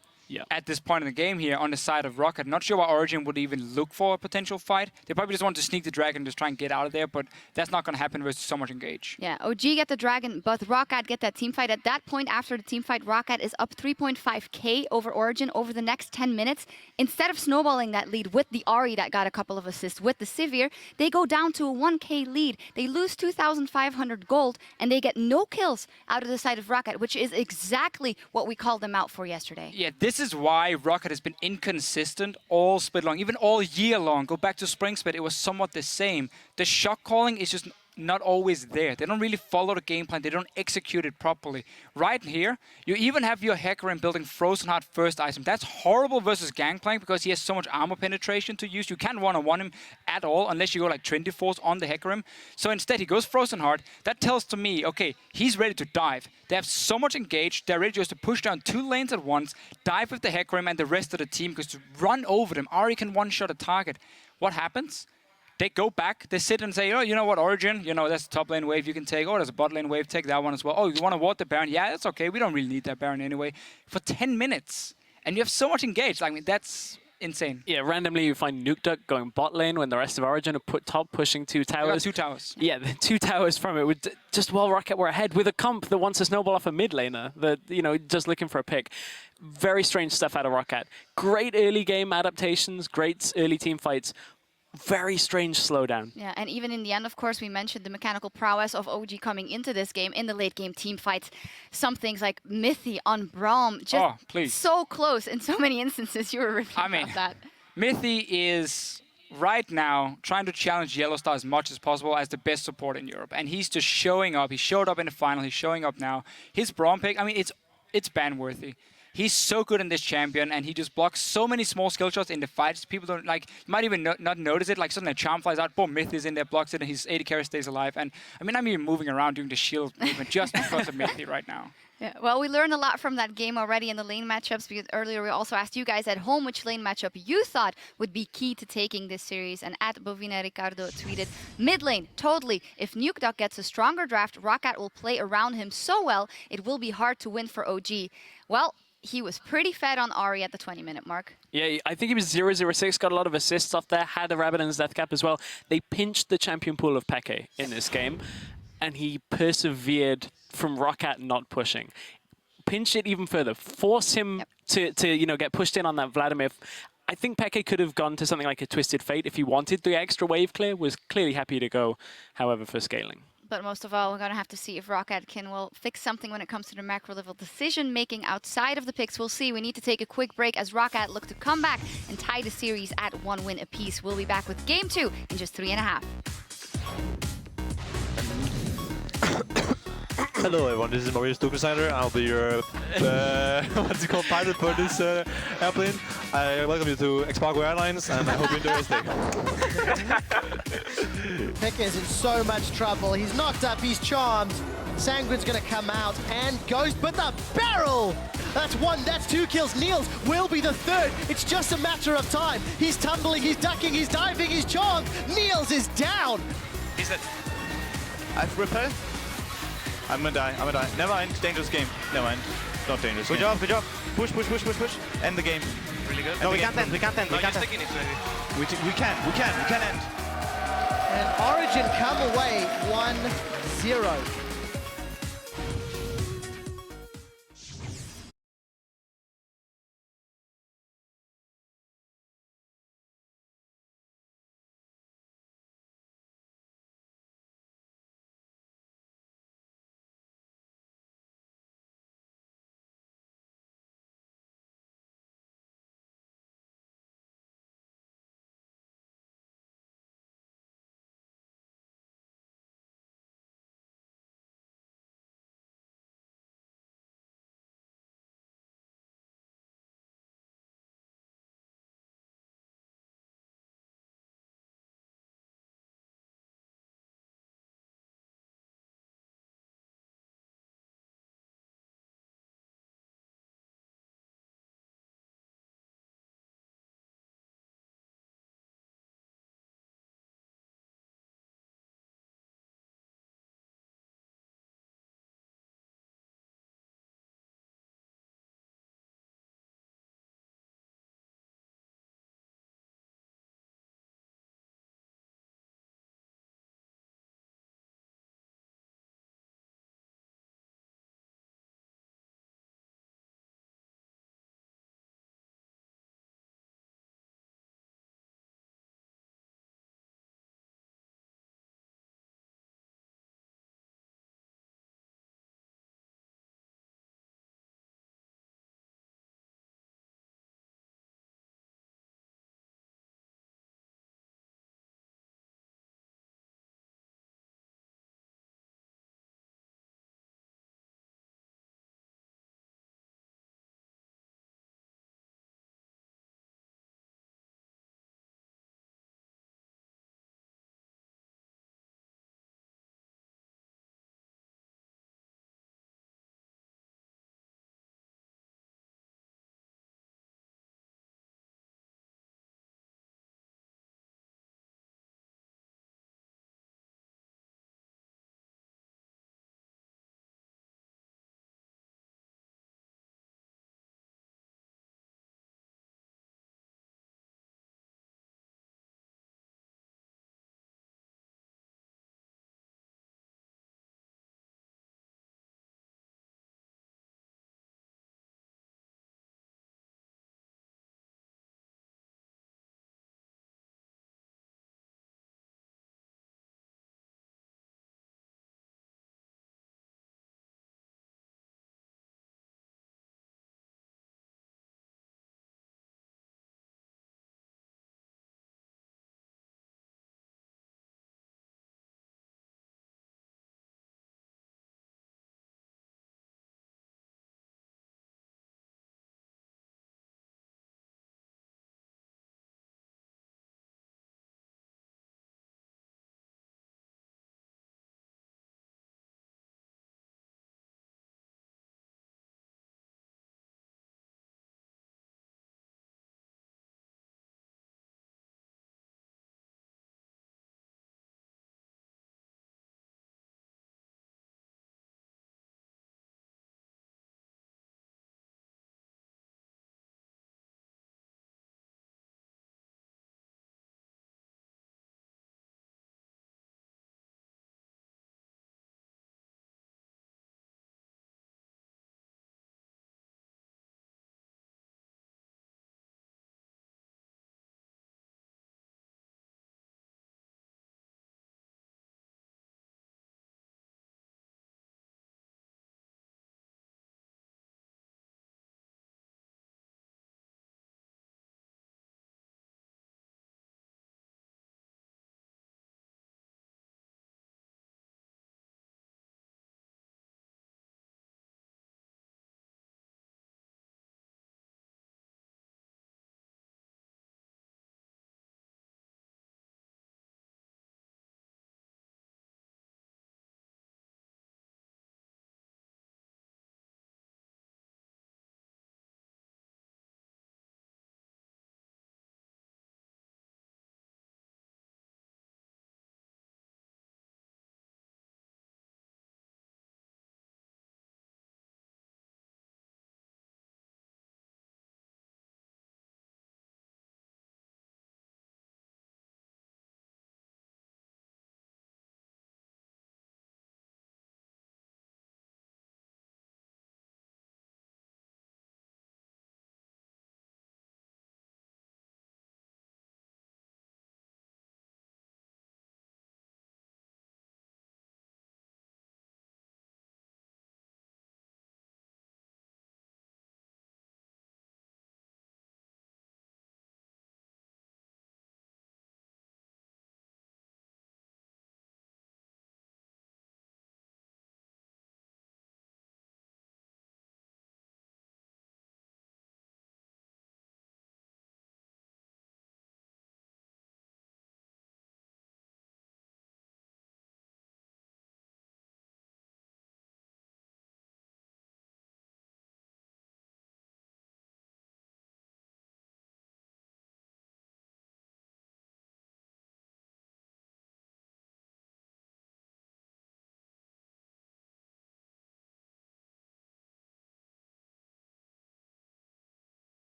at this point in the game here on the side of Roccat. Not sure why Origen would even look for a potential fight. They probably just want to sneak the dragon and just try and get out of there, but that's not going to happen with so much engage. Yeah, OG get the dragon, but Roccat get that team fight. At that point, after the team fight, Roccat is up 3.5k over Origen over the next 10 minutes. Instead of snowballing that lead with the Ahri that got a couple of assists, with the Sivir, they go down to a 1k lead. They lose 2,500 gold, and they get no kills out of the side of Roccat, which is exactly what we called them out for yesterday. Yeah, this is why Roccat has been inconsistent all split long, even all year long. Go back to Spring Split, it was somewhat the same. The shot calling is just not always there. They don't really follow the game plan. They don't execute it properly. Right here, you even have your Hecarim building Frozen Heart first item. That's horrible versus Gangplank because he has so much armor penetration to use. You can't one-on-one him at all unless you go like Trinity Force on the Hecarim. So instead, he goes Frozen Heart. That tells to me, okay, he's ready to dive. They have so much engaged. They're ready just to push down 2 lanes at once, dive with the Hecarim and the rest of the team because to run over them, Ahri can one-shot a target. What happens? They go back, they sit and say, oh, you know what, Origen, you know, that's a top lane wave you can take. Oh, there's a bot lane wave, take that one as well. Oh, you want to ward the Baron? Yeah, that's okay. We don't really need that Baron anyway. For 10 minutes. And you have so much engaged. I mean, that's insane. Yeah, randomly you find Nukeduck going bot lane when the rest of Origen are put top, pushing 2 towers. 2 towers. Yeah, the 2 towers from it. With just while Roccat were ahead with a comp that wants to snowball off a mid laner, that, you know, just looking for a pick. Very strange stuff out of Roccat. Great early game adaptations, great early team fights. Very strange slowdown. Yeah, and even in the end, of course, we mentioned the mechanical prowess of OG coming into this game in the late game team fights. Some things like Mithy on Braum, just so close in so many instances. You were ripping about that. Mithy is right now trying to challenge Yellowstar as much as possible as the best support in Europe. And he's just showing up. He showed up in the final. He's showing up now. His Braum pick, I mean, it's ban-worthy. He's so good in this champion, and he just blocks so many small skill shots in the fights. People don't, like, you might even not notice it. Like, suddenly a charm flies out, boom, Myth is in there, blocks it, and his 80 carry stays alive. And, I mean, I'm even moving around doing the shield movement just because of Mythy right now. Yeah, well, we learned a lot from that game already in the lane matchups, because earlier we also asked you guys at home which lane matchup you thought would be key to taking this series. And at Bovina Ricardo tweeted, mid lane, totally. If Nukeduck gets a stronger draft, Roccat will play around him so well, it will be hard to win for OG. Well, he was pretty fed on Ari at the 20-minute mark. Yeah, I think he was 0-0-6, got a lot of assists off there, had a Rabadon's death cap as well. They pinched the champion pool of Peke in this game, and he persevered from Roccat not pushing. Pinch it even further, force him to get pushed in on that Vladimir. I think Peke could have gone to something like a Twisted Fate if he wanted the extra wave clear, was clearly happy to go, however, for scaling. But most of all, we're going to have to see if Roccat will fix something when it comes to the macro level decision-making outside of the picks. We'll see. We need to take a quick break as Roccat look to come back and tie the series at 1 win apiece. We'll be back with Game 2 in just 3.5. Hello everyone, this is Maurice Dukensteiner. I'll be your what's it called, pilot for this airplane. I welcome you to Expargo Airlines and I hope you enjoy your stay. Peke is in so much trouble. He's knocked up, he's charmed. Sanguine's gonna come out and goes, but the barrel! That's 1, that's 2 kills. Niels will be the 3rd. It's just a matter of time. He's tumbling, he's ducking, he's diving, he's charmed. Niels is down. He's dead. I've repaired. I'm gonna die. Never mind. Dangerous game. Never mind. Not dangerous. Good job. Push. End the game. Really good. No, we can't end. We can't end. We can end. And Origen come away 1-0.